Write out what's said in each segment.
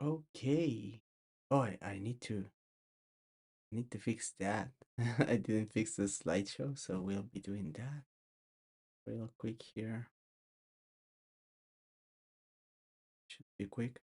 Okay. Oh, I need to fix that. I didn't fix the slideshow, so we'll be doing that real quick here. Should be quick.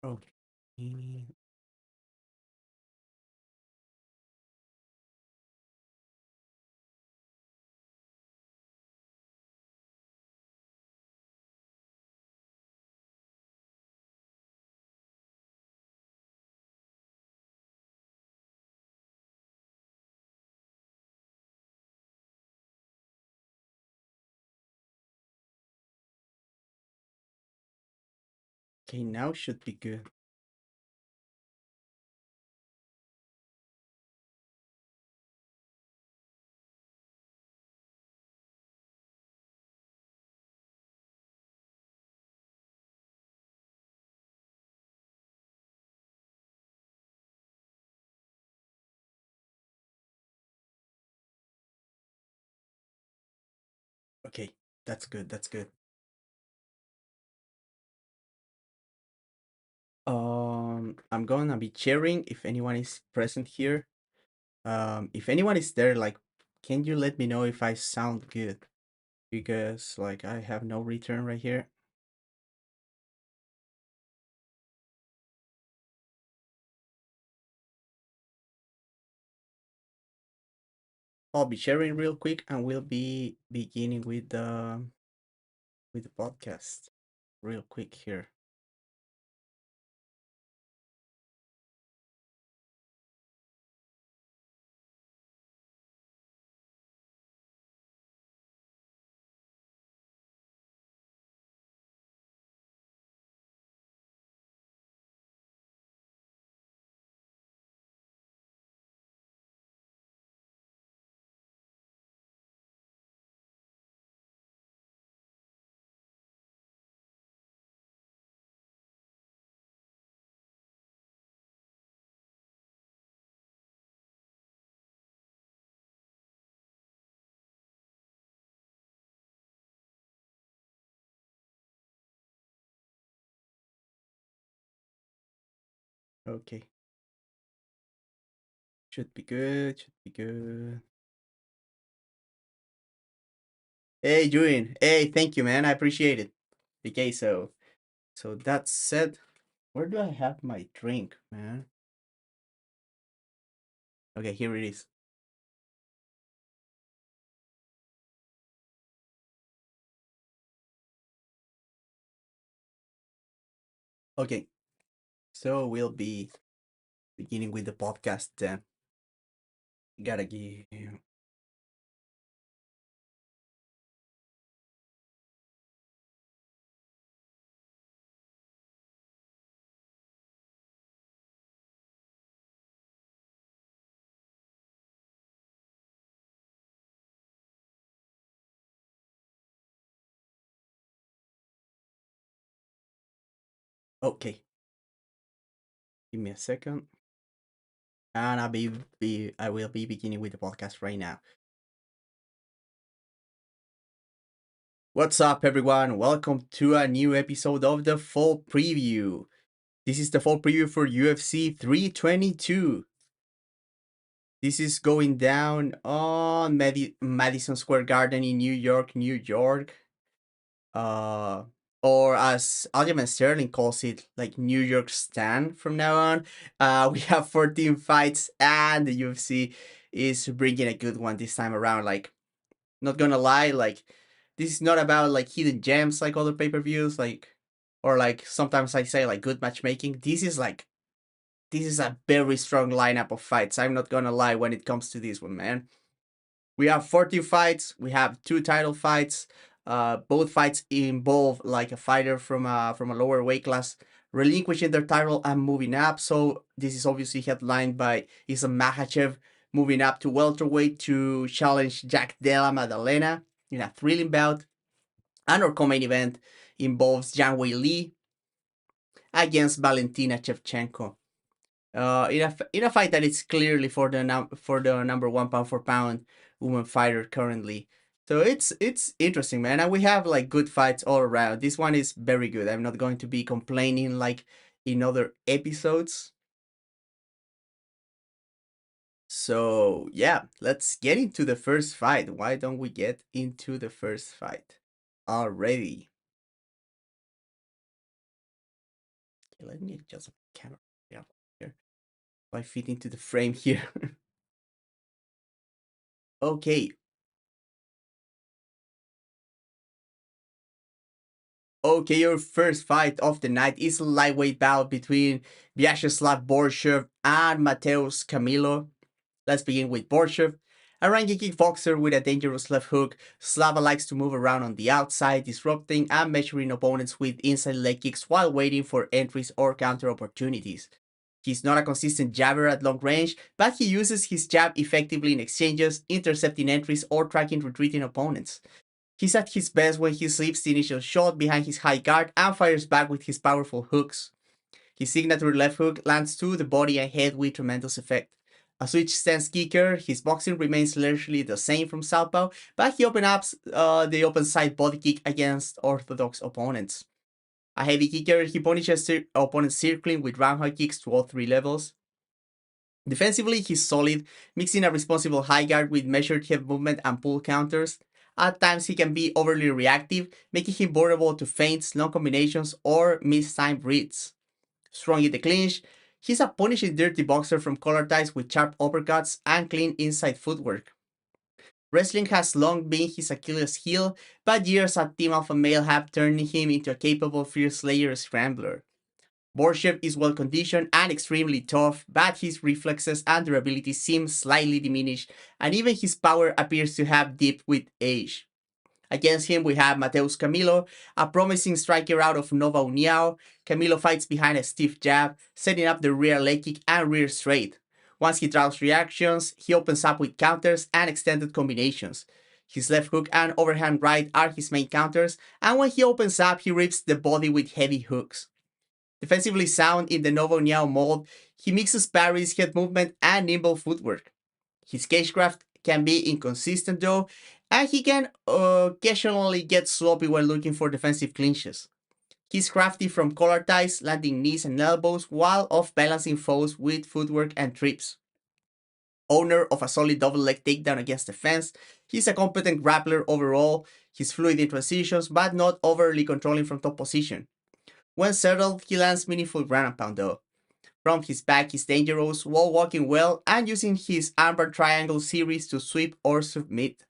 Okay. Okay, now should be good. Okay, that's good. That's good. I'm gonna be sharing if anyone is present here. If anyone is there, like, can you let me know if I sound good? Because like I have no return right here. I'll be sharing real quick, and we'll be beginning with the podcast real quick here. Okay, should be good. Should be good. Hey, Julian. Hey, thank you, man. I appreciate it. Okay, so that said, where do I have my drink, man? Okay, here it is. Okay, so we'll be beginning with the podcast then. Gotta give. Okay, give me a second, and I will be beginning with the podcast right now. What's up, everyone? Welcome to a new episode of the Fall Preview. This is the Fall Preview for UFC 322. This is going down on Madison Square Garden in New York, New York. Uh, or as Aljamain Sterling calls it, like New York Stand from now on. We have 14 fights, and the UFC is bringing a good one this time around. Like, not gonna lie, like, this is not about like hidden gems like other pay per views, like, or like sometimes I say like good matchmaking. This is a very strong lineup of fights. I'm not gonna lie when it comes to this one, man. We have 14 fights. We have two title fights. Both fights involve like a fighter from a lower weight class relinquishing their title and moving up. So this is obviously headlined by Makhachev moving up to welterweight to challenge Della Maddalena in a thrilling bout. And our co-main event involves Zhang Weili against Valentina Shevchenko. In a fight that is clearly for the number one pound for pound woman fighter currently. So it's interesting, man, and we have like good fights all around. This one is very good. I'm not going to be complaining like in other episodes. So yeah, let's get into the first fight. Why don't we get into the first fight already? Okay, let me adjust the camera. Yeah, here. If I fit into the frame here. Okay, Okay, your first fight of the night is a lightweight bout between Vyacheslav Borshev and Mateus Camilo. Let's begin with Borshev. A rangy kickboxer with a dangerous left hook, Slava likes to move around on the outside, disrupting and measuring opponents with inside leg kicks while waiting for entries or counter opportunities. He's not a consistent jabber at long range, but he uses his jab effectively in exchanges, intercepting entries or tracking retreating opponents. He's at his best when he slips the initial shot behind his high guard and fires back with his powerful hooks. His signature left hook lands to the body and head with tremendous effect. A switch stance kicker, his boxing remains largely the same from southpaw, but he opens up the open side body kick against orthodox opponents. A heavy kicker, he punishes opponents circling with roundhouse kicks to all three levels. Defensively, he's solid, mixing a responsible high guard with measured head movement and pull counters. At times, he can be overly reactive, making him vulnerable to feints, long combinations, or mistimed reads. Strong in the clinch, he's a punishing dirty boxer from collar ties with sharp uppercuts and clean inside footwork. Wrestling has long been his Achilles heel, but years at Team Alpha Male have turned him into a capable fierce slayer scrambler. Borshev is well conditioned and extremely tough, but his reflexes and durability seem slightly diminished, and even his power appears to have dipped with age. Against him, we have Mateus Camilo, a promising striker out of Nova União. Camilo fights behind a stiff jab, setting up the rear leg kick and rear straight. Once he draws reactions, he opens up with counters and extended combinations. His left hook and overhand right are his main counters, and when he opens up, he rips the body with heavy hooks. Defensively sound in the Nova União mold, he mixes parries, head movement, and nimble footwork. His cagecraft can be inconsistent though, and he can occasionally get sloppy when looking for defensive clinches. He's crafty from collar ties, landing knees and elbows while off-balancing foes with footwork and trips. Owner of a solid double leg takedown against the fence, he's a competent grappler overall. He's fluid in transitions, but not overly controlling from top position. When settled, he lands meaningful ground and pound though. From his back, he's dangerous, wall walking well, and using his armbar triangle series to sweep or submit.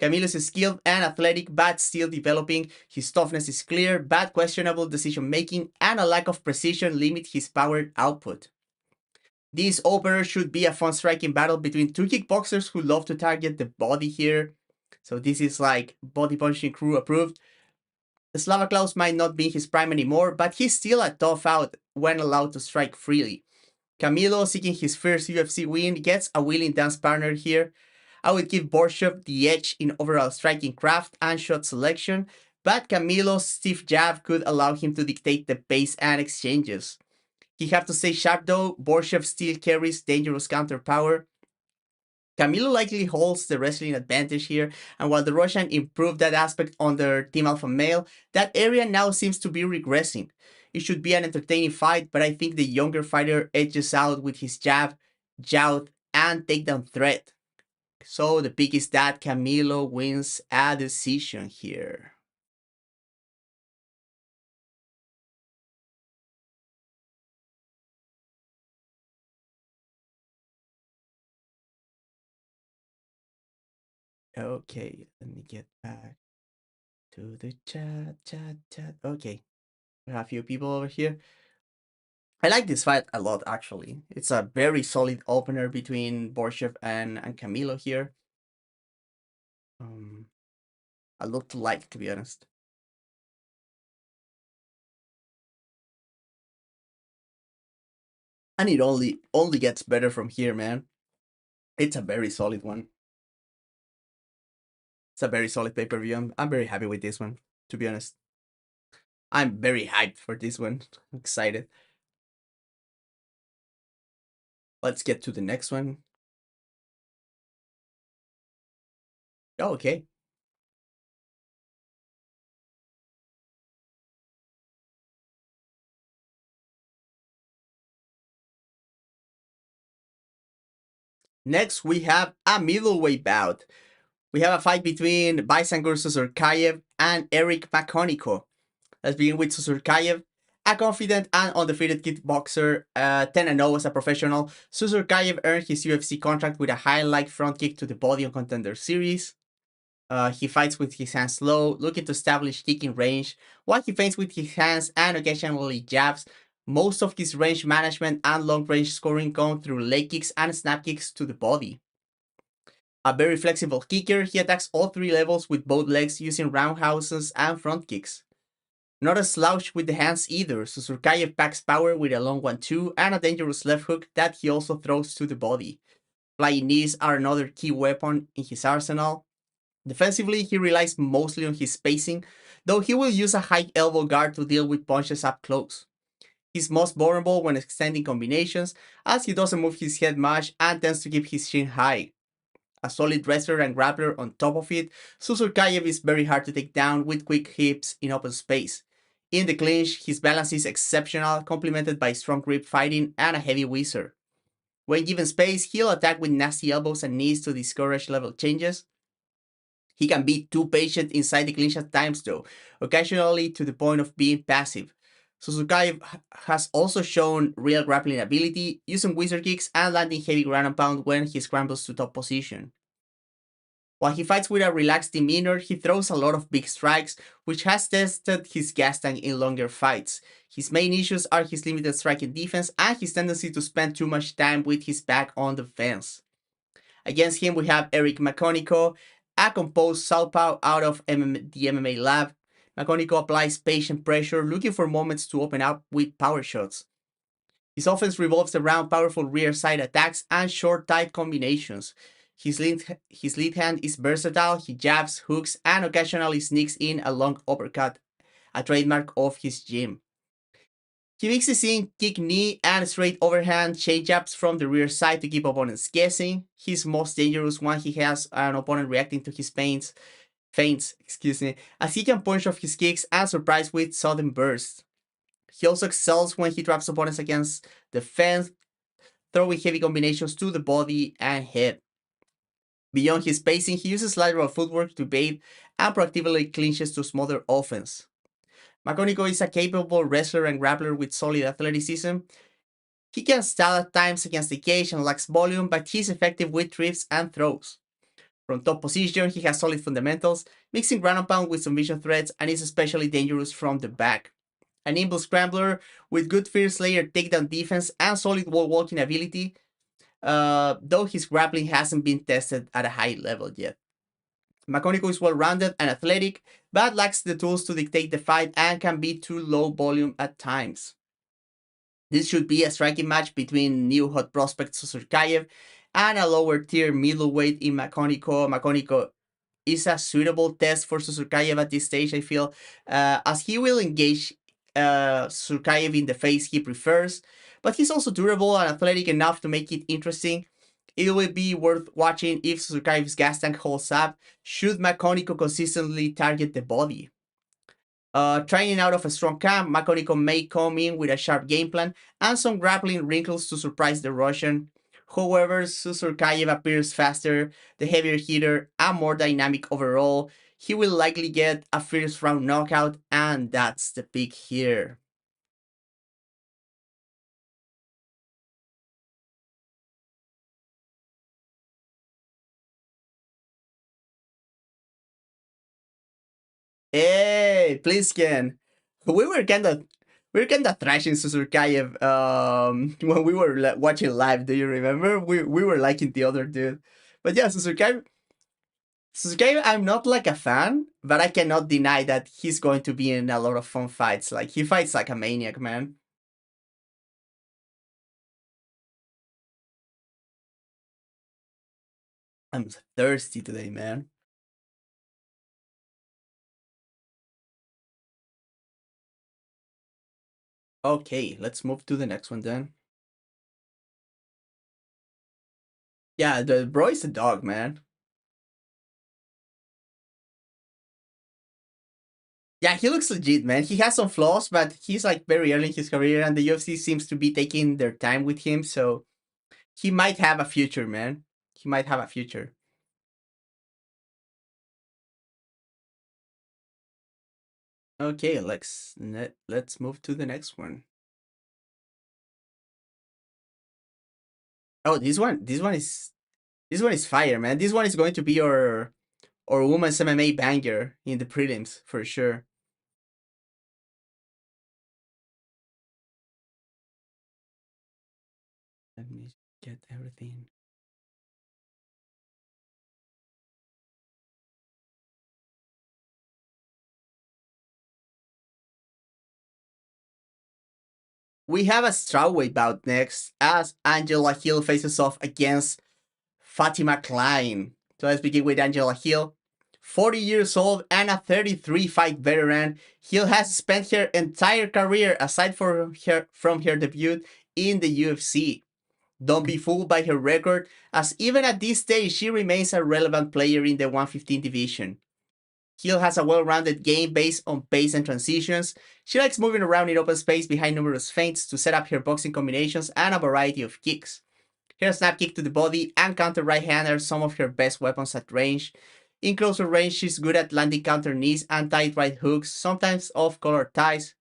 Camilo is skilled and athletic, but still developing. His toughness is clear, but questionable decision making and a lack of precision limit his power output. This opener should be a fun striking battle between two kickboxers who love to target the body here. So this is like body punching crew approved. Slava Klaus might not be his prime anymore, but he's still a tough out when allowed to strike freely. Camilo, seeking his first UFC win, gets a willing dance partner here. I would give Borshev the edge in overall striking craft and shot selection, but Camilo's stiff jab could allow him to dictate the pace and exchanges. He have to stay sharp though, Borshev still carries dangerous counter power. Camilo likely holds the wrestling advantage here, and while the Russian improved that aspect under Team Alpha Male, that area now seems to be regressing. It should be an entertaining fight, but I think the younger fighter edges out with his jab, jout, and takedown threat. So the pick is that Camilo wins a decision here. Okay, let me get back to the chat. Okay, we have a few people over here. I like this fight a lot, actually. It's a very solid opener between Borshev and Camilo here. Um, a lot to like, to be honest. And it only gets better from here, man. It's a very solid one. It's a very solid pay-per-view. I'm very happy with this one, to be honest. I'm very hyped for this one. I'm excited. Let's get to the next one. Oh, okay. Next, we have a middleweight bout. We have a fight between Baisangur Susurkayev and Eric Makhachev. Let's begin with Susurkayev, a confident and undefeated kickboxer, 10-0 as a professional. Susurkayev earned his UFC contract with a highlight front kick to the body on Contender Series. He fights with his hands low, looking to establish kicking range, while he feints with his hands and occasionally jabs. Most of his range management and long range scoring come through leg kicks and snap kicks to the body. A very flexible kicker, he attacks all three levels with both legs using roundhouses and front kicks. Not a slouch with the hands either, so Surkayev packs power with a long 1-2 and a dangerous left hook that he also throws to the body. Flying knees are another key weapon in his arsenal. Defensively, he relies mostly on his spacing, though he will use a high elbow guard to deal with punches up close. He's most vulnerable when extending combinations, as he doesn't move his head much and tends to keep his chin high. A solid wrestler and grappler on top of it, Susurkayev is very hard to take down with quick hips in open space. In the clinch, his balance is exceptional, complemented by strong grip fighting and a heavy whizzer. When given space, he'll attack with nasty elbows and knees to discourage level changes. He can be too patient inside the clinch at times though, occasionally to the point of being passive. Suzuki has also shown real grappling ability, using whizzer kicks and landing heavy ground and pound when he scrambles to top position. While he fights with a relaxed demeanor, he throws a lot of big strikes, which has tested his gas tank in longer fights. His main issues are his limited striking defense and his tendency to spend too much time with his back on the fence. Against him, we have Eric Makhachev, a composed southpaw out of the MMA lab. Makhachev applies patient pressure, looking for moments to open up with power shots. His offense revolves around powerful rear side attacks and short tight combinations. His lead hand is versatile, he jabs, hooks, and occasionally sneaks in a long uppercut, a trademark of his gym. He mixes in kick knee and straight overhand changeups from the rear side to keep opponents guessing. His most dangerous one he has an opponent reacting to his feints, as he can punch off his kicks and surprise with sudden bursts. He also excels when he traps opponents against the fence, throwing heavy combinations to the body and head. Beyond his pacing, he uses lateral footwork to bait and proactively clinches to smother offense. Makhachev is a capable wrestler and grappler with solid athleticism. He can stall at times against the cage and lacks volume, but he's effective with trips and throws. From top position, he has solid fundamentals, mixing ground and pound with submission threats, and is especially dangerous from the back. A nimble scrambler with good first layer takedown defense and solid wall walking ability, though his grappling hasn't been tested at a high level yet. Makhachev is well-rounded and athletic, but lacks the tools to dictate the fight and can be too low volume at times. This should be a striking match between new hot prospect Susurkayev and a lower tier middleweight in Makhachev. Makhachev is a suitable test for Susurkayev at this stage, I feel, as he will engage Susurkayev in the face he prefers, but he's also durable and athletic enough to make it interesting. It will be worth watching if Suzukayev's gas tank holds up, should Makhachev consistently target the body. Training out of a strong camp, Makhachev may come in with a sharp game plan and some grappling wrinkles to surprise the Russian. However, Susurkayev appears faster, the heavier hitter, and more dynamic overall. He will likely get a first round knockout, and that's the pick here. Hey, Plisken. We were kinda we were kinda thrashing Susurkayev when we were watching live, do you remember? We were liking the other dude. But yeah, Suzuki, I'm not like a fan, but I cannot deny that he's going to be in a lot of fun fights. Like, he fights like a maniac, man. I'm thirsty today, man. Okay, let's move to the next one then. Yeah, the bro is a dog, man. Yeah, he looks legit, man. He has some flaws, but he's like very early in his career, and the UFC seems to be taking their time with him, so he might have a future, man. He might have a future. Okay, let's move to the next one. Oh, this one is fire, man. This one is going to be our women's MMA banger in the prelims for sure. Let me get everything. We have a strawweight bout next as Angela Hill faces off against Fatima Klein. So let's begin with Angela Hill. 40 years old and a 33 fight veteran, Hill has spent her entire career aside from her debut in the UFC. Don't be fooled by her record, as even at this stage she remains a relevant player in the 115 division. Hill has a well-rounded game based on pace and transitions. She likes moving around in open space behind numerous feints to set up her boxing combinations and a variety of kicks. Her snap kick to the body and counter right hand are some of her best weapons at range. In closer range, she's good at landing counter knees and tight right hooks, sometimes off-color ties.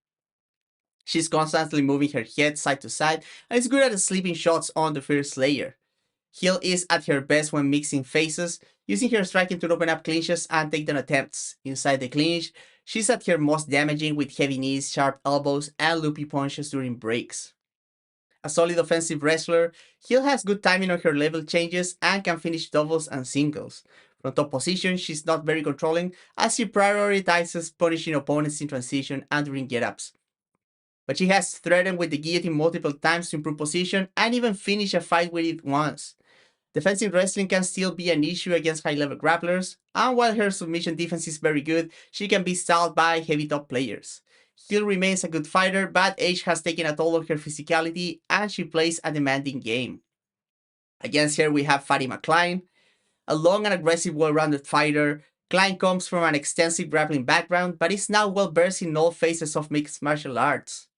She's constantly moving her head side to side and is good at sleeping shots on the first layer. Hill is at her best when mixing phases, using her striking to open up clinches and takedown attempts. Inside the clinch, she's at her most damaging with heavy knees, sharp elbows, and loopy punches during breaks. A solid offensive wrestler, Hill has good timing on her level changes and can finish doubles and singles. From top position, she's not very controlling as she prioritizes punishing opponents in transition and during get-ups. But she has threatened with the guillotine multiple times to improve position and even finish a fight with it once. Defensive wrestling can still be an issue against high-level grapplers, and while her submission defense is very good, she can be stalled by heavy top players. Hill remains a good fighter, but age has taken a toll on her physicality, and she plays a demanding game. Against her, we have Fatima Klein, a long and aggressive, well-rounded fighter. Klein comes from an extensive grappling background, but is now well versed in all phases of mixed martial arts.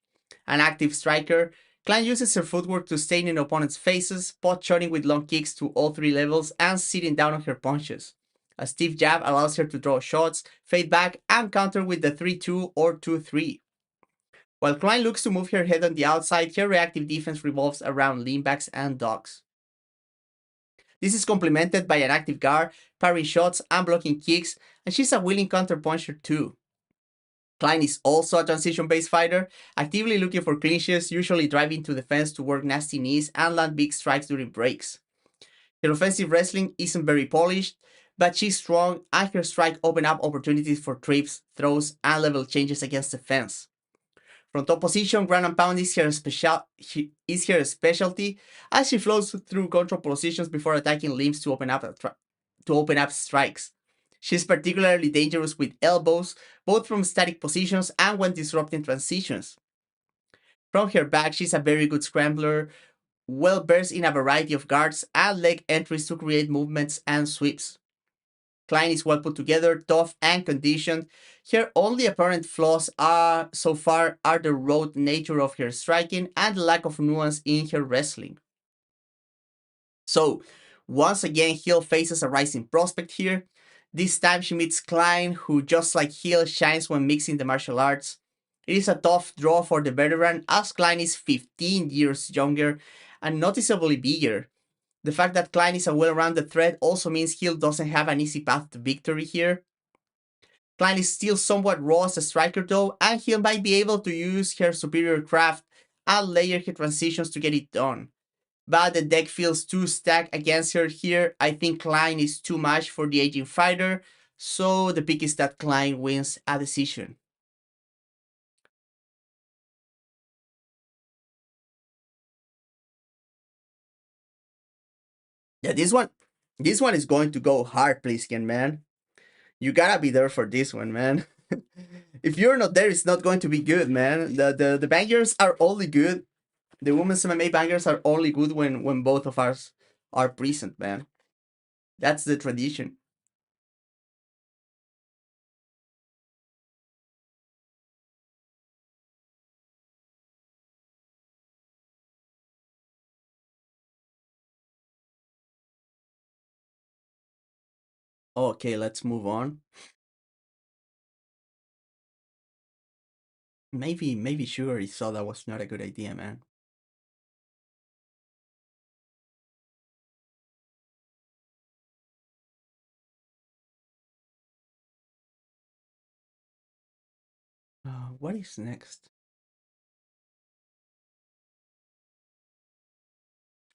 An active striker, Klein uses her footwork to stay in opponents' faces, pot shotting with long kicks to all three levels, and sitting down on her punches. A stiff jab allows her to draw shots, fade back, and counter with the 3-2 or 2-3. While Klein looks to move her head on the outside, her reactive defense revolves around leanbacks and ducks. This is complemented by an active guard, parrying shots and blocking kicks, and she's a willing counterpuncher too. Klein is also a transition-based fighter, actively looking for clinches, usually driving to the fence to work nasty knees and land big strikes during breaks. Her offensive wrestling isn't very polished, but she's strong and her strike open up opportunities for trips, throws, and level changes against the fence. From top position, ground and pound is her specialty, as she flows through control positions before attacking limbs to open up strikes. She's particularly dangerous with elbows, both from static positions and when disrupting transitions. From her back, she's a very good scrambler, well versed in a variety of guards and leg entries to create movements and sweeps. Klein is well put together, tough, and conditioned. Her only apparent flaws are so far are the rote nature of her striking and the lack of nuance in her wrestling. So, once again, Hill faces a rising prospect here. This time she meets Klein, who just like Hill shines when mixing the martial arts. It is a tough draw for the veteran, as Klein is 15 years younger and noticeably bigger. The fact that Klein is a well-rounded threat also means Hill doesn't have an easy path to victory here. Klein is still somewhat raw as a striker though, and Hill might be able to use her superior craft and layer her transitions to get it done. But the deck feels too stacked against her here. I think Klein is too much for the aging fighter, so the pick is that Klein wins a decision. Yeah, this one This one is going to go hard, Plisken, man. You gotta be there for this one, man. If you're not there, it's not going to be good, man. The bangers are only good. The women's MMA bangers are only good when both of us are present, man. That's the tradition. Okay, let's move on. Maybe Sugar he saw that was not a good idea, man. What is next?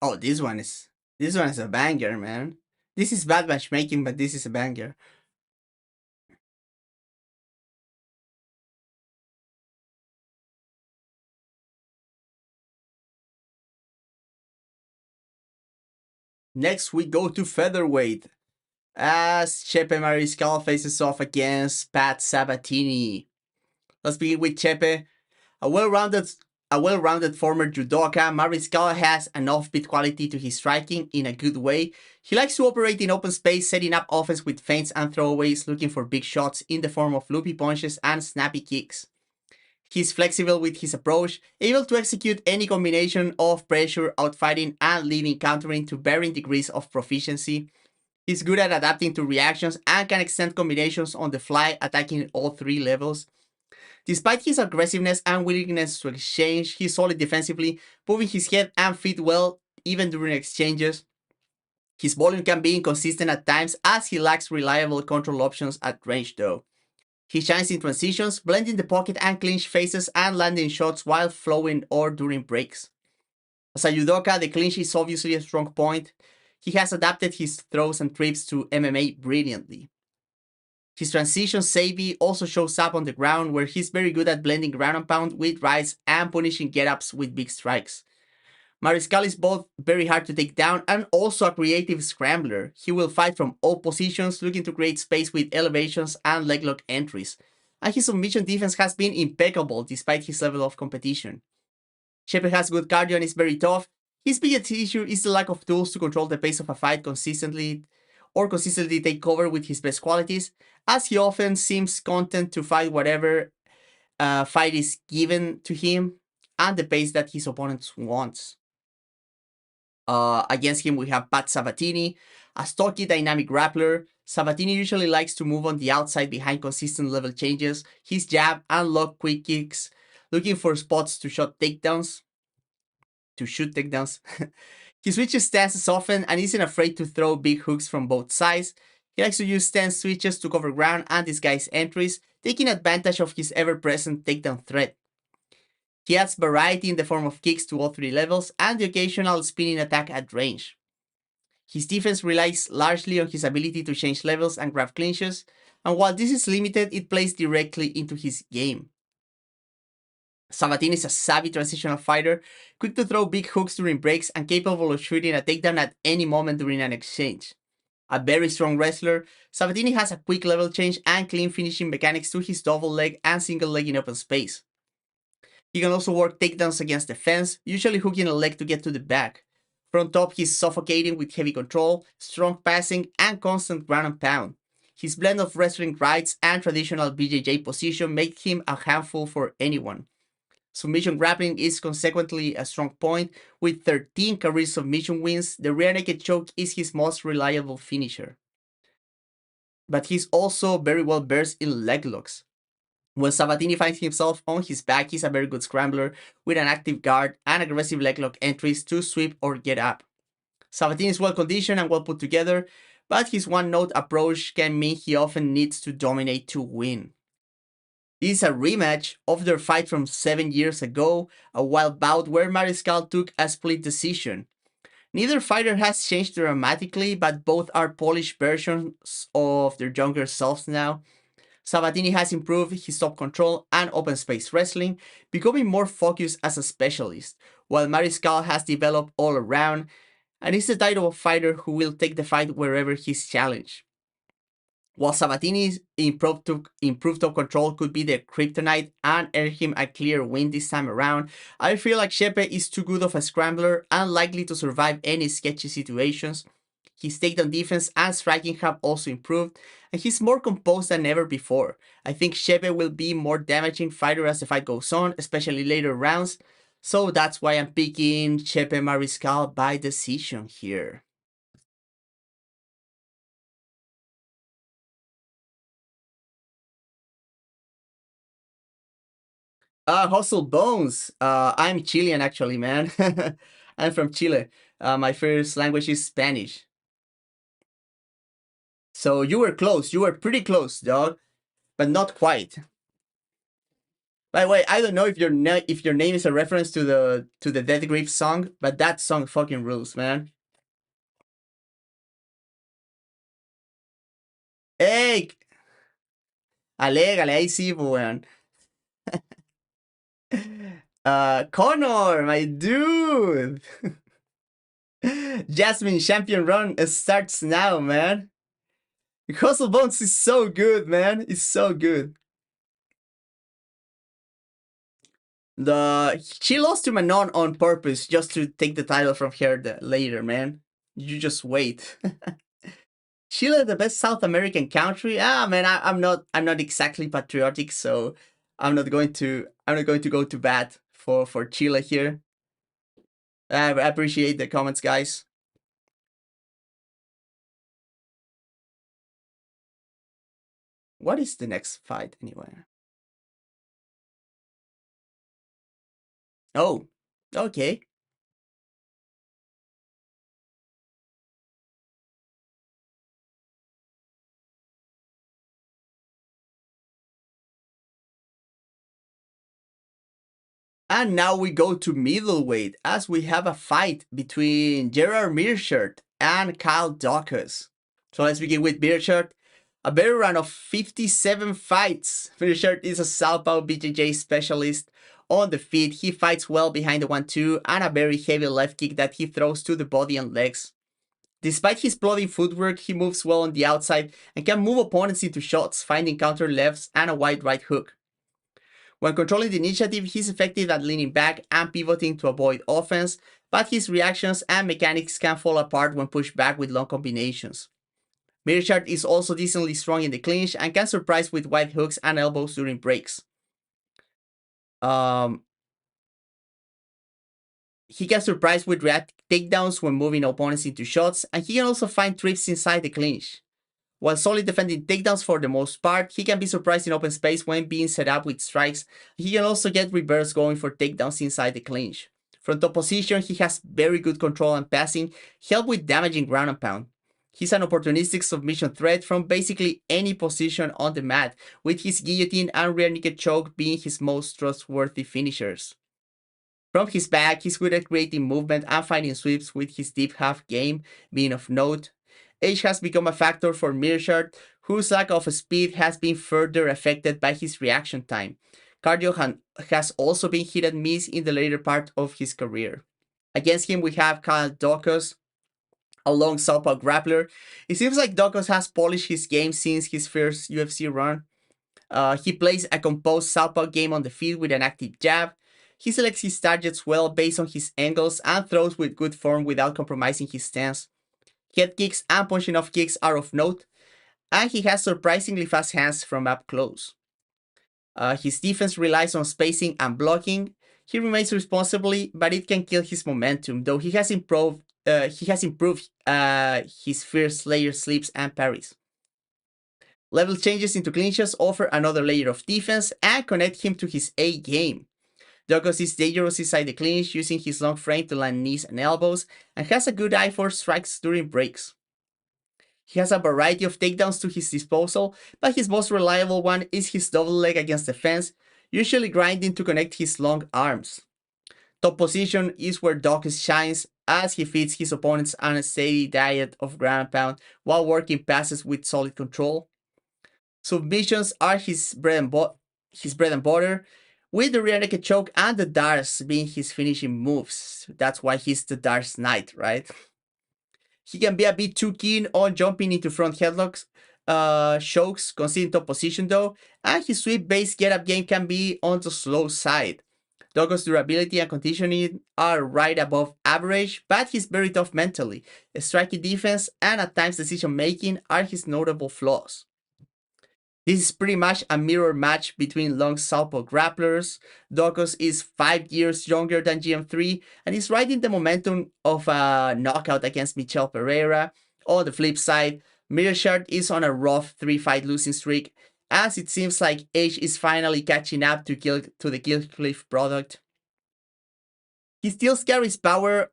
Oh, this one is a banger, man. This is bad matchmaking, but this is a banger. Next, we go to featherweight as Chepe Mariscal faces off against Pat Sabatini. Let's begin with Chepe. A well-rounded a well-rounded former judoka, Mariscal has an offbeat quality to his striking in a good way. He likes to operate in open space, setting up offense with feints and throwaways, looking for big shots in the form of loopy punches and snappy kicks. He's flexible with his approach, able to execute any combination of pressure, outfighting, and leaving countering to varying degrees of proficiency. He's good at adapting to reactions and can extend combinations on the fly, attacking all three levels. Despite his aggressiveness and willingness to exchange, he's solid defensively, moving his head and feet well even during exchanges. His volume can be inconsistent at times as he lacks reliable control options at range though. He shines in transitions, blending the pocket and clinch phases and landing shots while flowing or during breaks. As a judoka, the clinch is obviously a strong point. He has adapted his throws and trips to MMA brilliantly. His transition savvy also shows up on the ground where he's very good at blending ground and pound with rights and punishing get-ups with big strikes. Mariscal is both very hard to take down and also a creative scrambler. He will fight from all positions, looking to create space with elevations and leg lock entries. And his submission defense has been impeccable despite his level of competition. Shepard has good cardio and is very tough. His biggest issue is the lack of tools to control the pace of a fight consistently take cover with his best qualities, as he often seems content to fight whatever fight is given to him and the pace that his opponent wants. Against him, we have Pat Sabatini, a stocky dynamic grappler. Sabatini usually likes to move on the outside behind consistent level changes, his jab and lock quick kicks, looking for spots to shoot takedowns. He switches stances often and isn't afraid to throw big hooks from both sides. He likes to use stance switches to cover ground and disguise entries, taking advantage of his ever-present takedown threat. He adds variety in the form of kicks to all three levels and the occasional spinning attack at range. His defense relies largely on his ability to change levels and grab clinches, and while this is limited, it plays directly into his game. Sabatini is a savvy transitional fighter, quick to throw big hooks during breaks and capable of shooting a takedown at any moment during an exchange. A very strong wrestler, Sabatini has a quick level change and clean finishing mechanics to his double leg and single leg in open space. He can also work takedowns against the fence, usually hooking a leg to get to the back. From top, he's suffocating with heavy control, strong passing, and constant ground and pound. His blend of wrestling rights and traditional BJJ position make him a handful for anyone. Submission grappling is consequently a strong point. With 13 career submission wins, the rear naked choke is his most reliable finisher. But he's also very well versed in leg locks. When Sabatini finds himself on his back, he's a very good scrambler with an active guard and aggressive leg lock entries to sweep or get up. Sabatini is well conditioned and well put together, but his one-note approach can mean he often needs to dominate to win. This is a rematch of their fight from 7 years ago, a wild bout where Mariscal took a split decision. Neither fighter has changed dramatically, but both are polished versions of their younger selves now. Sabatini has improved his top control and open space wrestling, becoming more focused as a specialist, while Mariscal has developed all around and is the type of fighter who will take the fight wherever he's challenged. While Sabatini's improved top control could be the kryptonite and earn him a clear win this time around, I feel like Shepe is too good of a scrambler and likely to survive any sketchy situations. His takedown defense and striking have also improved, and he's more composed than ever before. I think Shepe will be more damaging fighter as the fight goes on, especially later rounds, so that's why I'm picking Shepe Mariscal by decision here. Hustle Bones. I'm Chilean actually, man. I'm from Chile. My first language is Spanish. So you were close. You were pretty close, dog, but not quite. By the way, I don't know if if your name is a reference to the Death Grip song, but that song fucking rules, man. Hey, alégale, ahí sí, weón. Connor, my dude. Jasmine champion run starts now, man. Hustle Bones is so good, man. It's so good. She lost to Manon on purpose just to take the title from her later, man. You just wait. Chile, the best South American country. Ah, man, I'm not exactly patriotic, so I'm not going to go to bat for Chile here. I appreciate the comments, guys. What is the next fight anyway? Oh, okay. And now we go to middleweight as we have a fight between Gerard Meerschaert and Kyle Daukaus. So let's begin with Meerschaert. A veteran of 57 fights, Meerschaert is a southpaw BJJ specialist. On the feet, he fights well behind the 1-2 and a very heavy left kick that he throws to the body and legs. Despite his plodding footwork, he moves well on the outside and can move opponents into shots, finding counter lefts and a wide right hook. When controlling the initiative, he's effective at leaning back and pivoting to avoid offense, but his reactions and mechanics can fall apart when pushed back with long combinations. Meerschaert is also decently strong in the clinch and can surprise with wide hooks and elbows during breaks. He can surprise with react takedowns when moving opponents into shots, and he can also find trips inside the clinch. While solid defending takedowns for the most part, he can be surprised in open space when being set up with strikes. He can also get reverse going for takedowns inside the clinch. From top position, he has very good control and passing, help with damaging ground and pound. He's an opportunistic submission threat from basically any position on the mat, with his guillotine and rear naked choke being his most trustworthy finishers. From his back, he's good at creating movement and finding sweeps, with his deep half game being of note. Age has become a factor for Meerschaert, whose lack of speed has been further affected by his reaction time. Cardio has also been hit and miss in the later part of his career. Against him, we have Kyle Daukaus, a long southpaw grappler. It seems like Daukaus has polished his game since his first UFC run. He plays a composed southpaw game on the field with an active jab. He selects his targets well based on his angles and throws with good form without compromising his stance. Head kicks and punching off kicks are of note, and he has surprisingly fast hands from up close. His defense relies on spacing and blocking. He remains responsibly, but it can kill his momentum, though he has improved his first layer slips and parries. Level changes into clinches offer another layer of defense and connect him to his A game. Daukaus is dangerous inside the clinch, using his long frame to land knees and elbows, and has a good eye for strikes during breaks. He has a variety of takedowns to his disposal, but his most reliable one is his double leg against the fence, usually grinding to connect his long arms. Top position is where Daukaus shines, as he feeds his opponents on a steady diet of ground and pound while working passes with solid control. Submissions are his bread and butter, with the rear naked choke and the darts being his finishing moves. That's why he's the darts knight, right? He can be a bit too keen on jumping into front headlocks, chokes, conceding top position though, and his sweep-based get-up game can be on the slow side. Doggo's durability and conditioning are right above average, but he's very tough mentally. Striking defense and at times decision making are his notable flaws. This is pretty much a mirror match between long southpaw grapplers. Douglas is 5 years younger than GM3 and is riding the momentum of a knockout against Michel Pereira. On the flip side, Meerschaert is on a rough 3-fight losing streak, as it seems like age is finally catching up to the Killcliff product. He still carries power,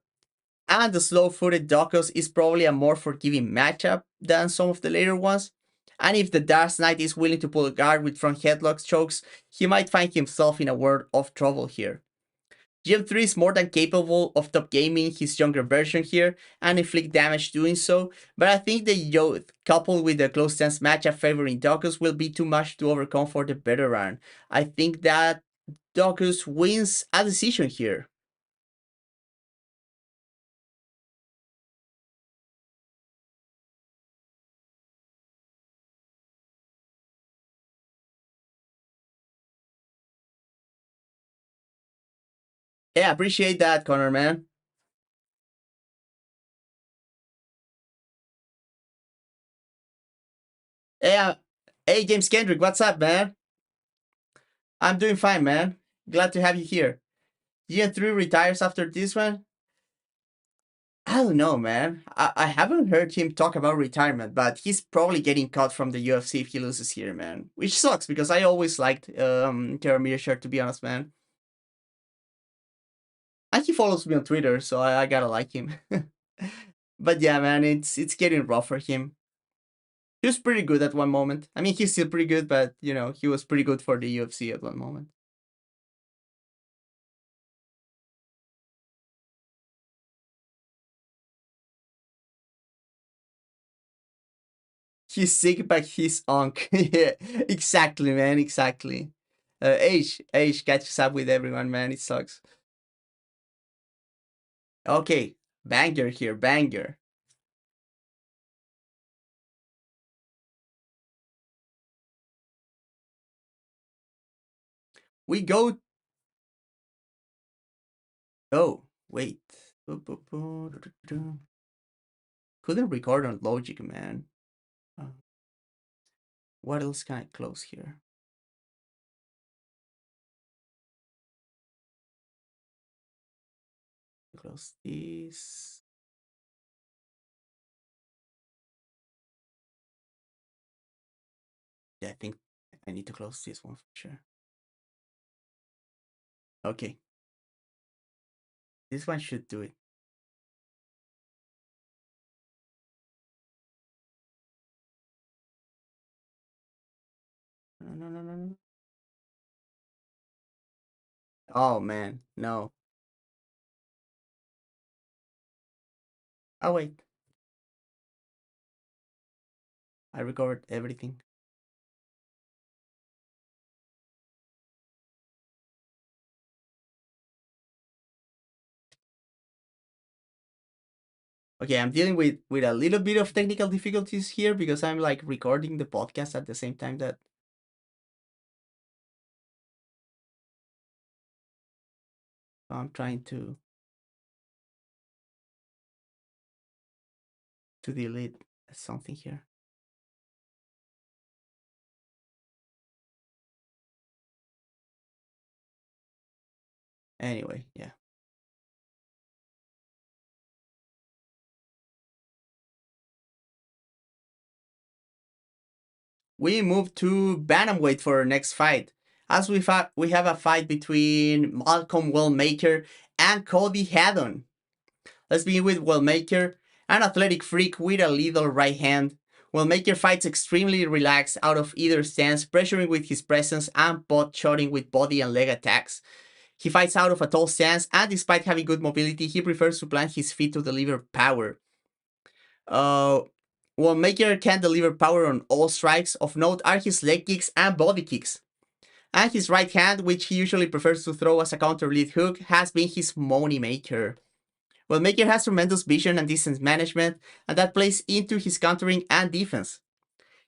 and the slow-footed Douglas is probably a more forgiving matchup than some of the later ones. And if the Dark Knight is willing to pull a guard with front headlocks chokes, he might find himself in a world of trouble here. GM3 is more than capable of top gaming his younger version here and inflict damage doing so, but I think the youth, coupled with the close stance matchup favoring Douglas, will be too much to overcome for the veteran. I think that Douglas wins a decision here. Yeah, appreciate that, Connor, man. Yeah, hey, James Kendrick, what's up, man? I'm doing fine, man. Glad to have you here. GM3 retires after this one? I don't know, man. I haven't heard him talk about retirement, but he's probably getting cut from the UFC if he loses here, man. Which sucks because I always liked Jaromir Shirt, to be honest, man. And he follows me on Twitter, so I gotta like him. But yeah, man, it's getting rough for him. He was pretty good at one moment. I mean, he's still pretty good, but you know, he was pretty good for the UFC at one moment. He's sick, but he's unk. Yeah, exactly, man, exactly. Age catches up with everyone, man. It sucks. Okay, banger here, banger. We go. Oh, wait. Couldn't record on Logic, man. Uh, what else can I close here? Close this. Yeah, I think I need to close this one for sure. Okay, this one should do it. No, no, no, no, no. Oh man, no. Oh wait, I recovered everything. Okay, I'm dealing with a little bit of technical difficulties here because I'm like recording the podcast at the same time that I'm trying to delete something here. Anyway, yeah. We move to bantamweight for our next fight. As we have a fight between Malcolm Wellmaker and Cody Haddon. Let's begin with Wellmaker, an athletic freak with a lethal right hand. Wellmaker fights extremely relaxed out of either stance, pressuring with his presence and pot shotting with body and leg attacks. He fights out of a tall stance, and despite having good mobility, he prefers to plant his feet to deliver power. Uh, Maker can deliver power on all strikes. Of note are his leg kicks and body kicks. And his right hand, which he usually prefers to throw as a counter lead hook, has been his money maker. Well, Maker has tremendous vision and distance management, and that plays into his countering and defense.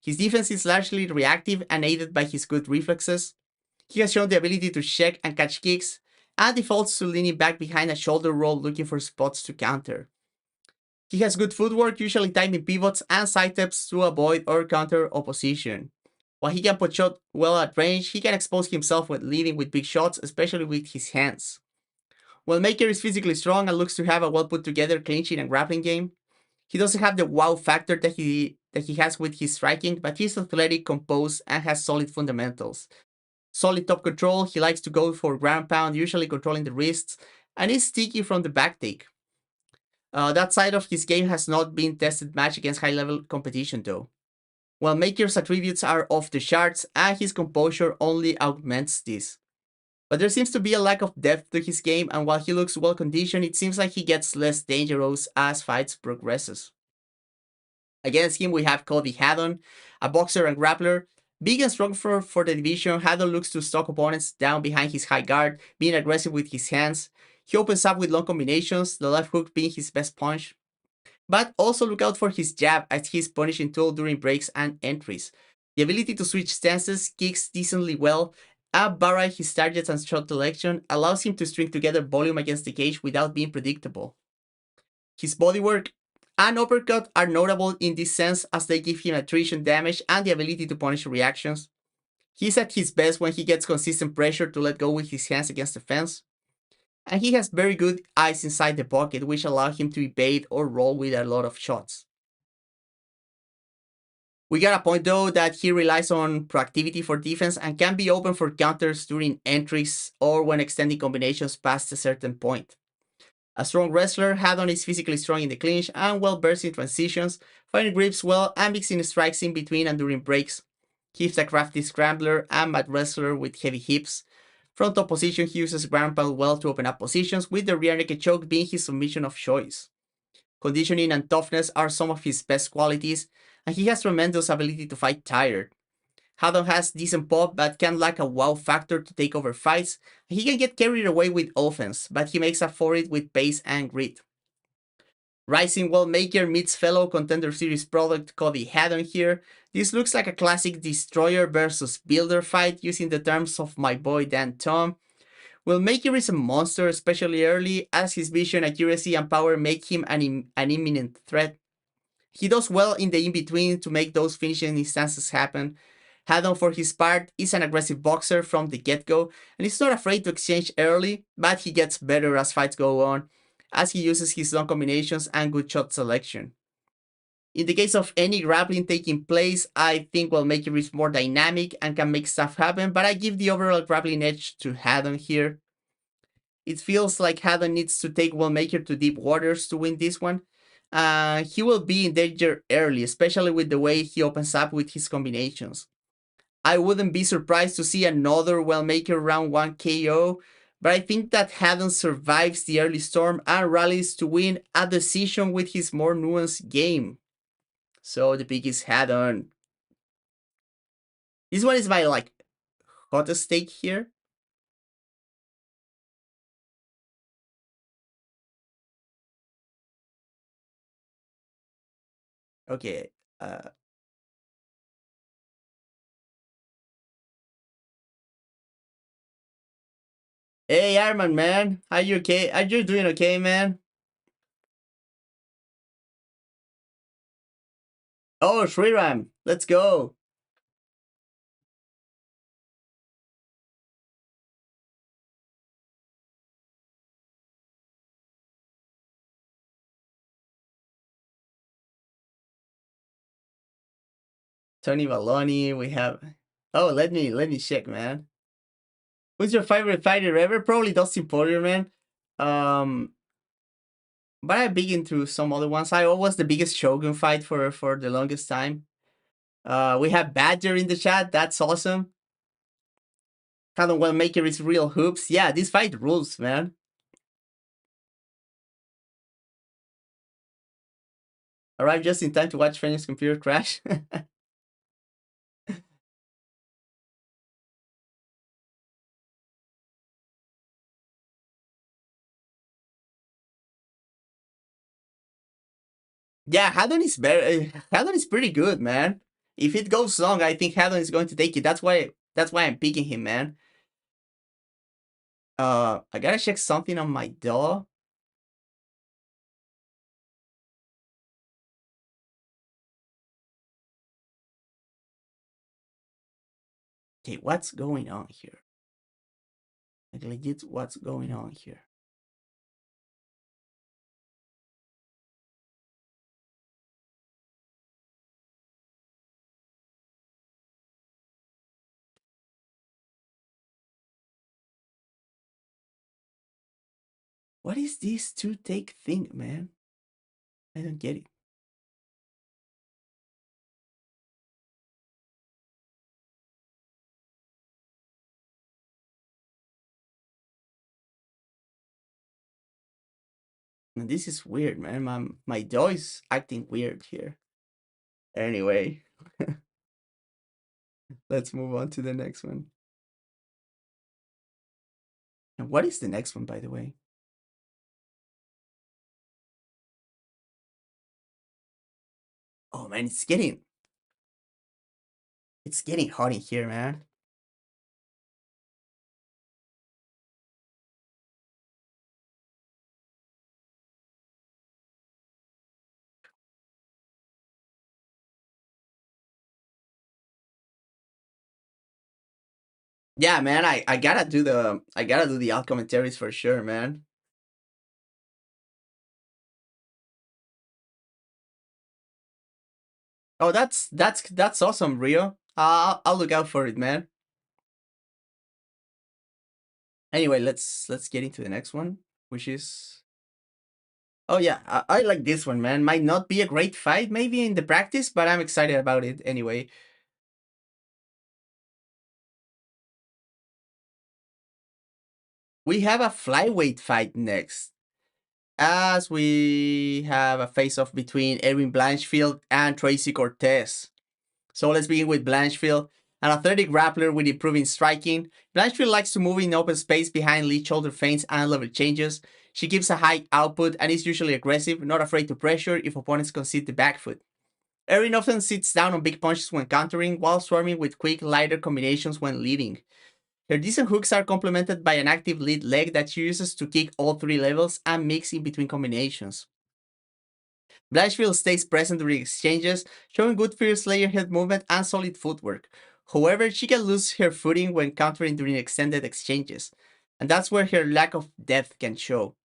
His defense is largely reactive and aided by his good reflexes. He has shown the ability to check and catch kicks, and defaults to leaning back behind a shoulder roll looking for spots to counter. He has good footwork, usually timing pivots and side steps to avoid or counter opposition. While he can put shot well at range, he can expose himself when leading with big shots, especially with his hands. While Maker is physically strong and looks to have a well put together clinching and grappling game, he doesn't have the wow factor that he has with his striking, but he's athletic, composed, and has solid fundamentals. Solid top control, he likes to go for ground pound, usually controlling the wrists, and is sticky from the back take. That side of his game has not been tested much against high level competition though. While Maker's attributes are off the charts, and his composure only augments this. But there seems to be a lack of depth to his game, and while he looks well conditioned, it seems like he gets less dangerous as fights progresses. Against him, we have Cody Haddon, a boxer and grappler. Big and strong for the division, Haddon looks to stalk opponents down behind his high guard, being aggressive with his hands. He opens up with long combinations, the left hook being his best punch. But also look out for his jab as his punishing tool during breaks and entries. The ability to switch stances, kicks decently well, and vary his targets and shot selection allows him to string together volume against the cage without being predictable. His bodywork and uppercut are notable in this sense as they give him attrition damage and the ability to punish reactions. He's at his best when he gets consistent pressure to let go with his hands against the fence. And he has very good eyes inside the pocket, which allow him to evade or roll with a lot of shots. We got a point though that he relies on proactivity for defense and can be open for counters during entries or when extending combinations past a certain point. A strong wrestler, Haddon is physically strong in the clinch and well versed in transitions, finding grips well and mixing strikes in between and during breaks. He's a crafty scrambler and mad wrestler with heavy hips. From top position, he uses ground pound well to open up positions, with the rear naked choke being his submission of choice. Conditioning and toughness are some of his best qualities, and he has tremendous ability to fight tired. Haddon has decent pop but can lack a wow factor to take over fights. He can get carried away with offense, but he makes up for it with pace and grit. Rising Well Maker meets fellow Contender Series product Cody Haddon here. This looks like a classic destroyer versus builder fight using the terms of my boy Dan Tom. Well, Maker is a monster, especially early, as his vision, accuracy, and power make him an imminent threat. He does well in the in-between to make those finishing instances happen. Haddon, for his part, is an aggressive boxer from the get-go, and is not afraid to exchange early, but he gets better as fights go on, as he uses his long combinations and good shot selection. In the case of any grappling taking place, I think Maker is more dynamic and can make stuff happen, but I give the overall grappling edge to Haddon here. It feels like Haddon needs to take Maker to deep waters to win this one. He will be in danger early, especially with the way he opens up with his combinations. I wouldn't be surprised to see another Maker round 1 KO, but I think that Haddon survives the early storm and rallies to win a decision with his more nuanced game. So the pick is Haddon. This one is my hottest take here. Okay. Hey Arman, man, are you okay? Are you doing okay, man? Oh, Shriram, let's go. Tony Valoni, we have. Oh, let me check, man. Who's your favorite fighter ever? Probably Dustin Poirier, man. Um, but I'm big into some other ones. I was the biggest Shogun fight for the longest time. We have Badger in the chat. That's awesome. Kind of well maker is real hoops. Yeah, this fight rules, man. Arrived just in time to watch French's computer crash. Yeah, Haddon is pretty good, man. If it goes long, I think Haddon is going to take it. That's why I'm picking him, man. I gotta check something on my Della. Okay, what's going on here? Like legit, what's going on here? What is this two take thing, man? I don't get it. And this is weird, man. My jaw is acting weird here. Anyway, let's move on to the next one. And what is the next one, by the way? Oh man, it's getting hot in here, man. Yeah, man, I gotta do the alt commentaries for sure, man. Oh, that's awesome, Rio. I'll look out for it, man. Anyway, let's get into the next one, which is oh yeah, I like this one, man. Might not be a great fight, maybe in the practice, but I'm excited about it anyway. We have a flyweight fight next, as we have a face-off between Erin Blanchfield and Tracy Cortez. So let's begin with Blanchfield, an athletic grappler with improving striking. Blanchfield likes to move in open space behind lead shoulder feints and level changes. She keeps a high output and is usually aggressive, not afraid to pressure if opponents concede the back foot. Erin often sits down on big punches when countering, while swarming with quick, lighter combinations when leading. Her decent hooks are complemented by an active lead leg that she uses to kick all three levels and mix in between combinations. Blanchfield stays present during exchanges, showing good first layer head movement and solid footwork. However, she can lose her footing when countering during extended exchanges, and that's where her lack of depth can show.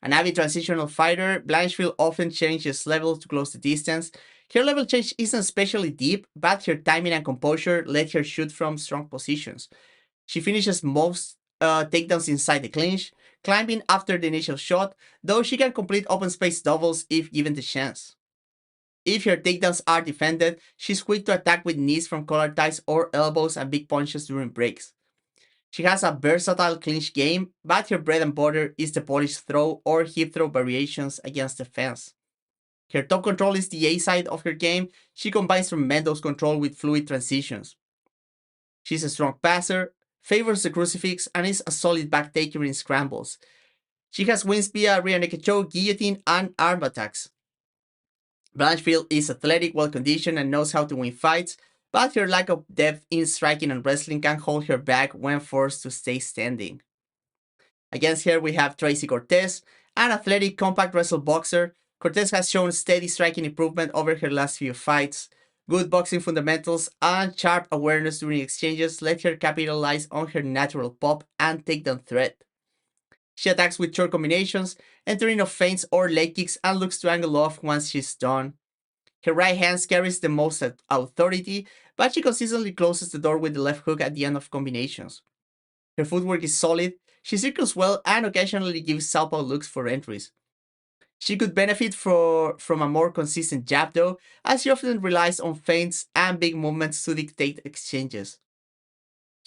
An avid transitional fighter, Blanchfield often changes levels to close the distance. Her level change isn't especially deep, but her timing and composure let her shoot from strong positions. She finishes most takedowns inside the clinch, climbing after the initial shot, though she can complete open space doubles if given the chance. If her takedowns are defended, she's quick to attack with knees from collar ties or elbows and big punches during breaks. She has a versatile clinch game, but her bread and butter is the polished throw or hip throw variations against the fence. Her top control is the A side of her game. She combines tremendous control with fluid transitions. She's a strong passer, favors the crucifix, and is a solid back taker in scrambles. She has wins via rear naked choke, guillotine, and arm attacks. Blanchfield is athletic, well conditioned, and knows how to win fights, but her lack of depth in striking and wrestling can hold her back when forced to stay standing. Against her, we have Tracy Cortez, an athletic, compact wrestle boxer. Cortez has shown steady striking improvement over her last few fights. Good boxing fundamentals and sharp awareness during exchanges let her capitalize on her natural pop and takedown threat. She attacks with short combinations, entering off feints or leg kicks, and looks to angle off once she's done. Her right hand carries the most authority, but she consistently closes the door with the left hook at the end of combinations. Her footwork is solid, she circles well, and occasionally gives southpaw looks for entries. She could benefit from a more consistent jab though, as she often relies on feints and big movements to dictate exchanges.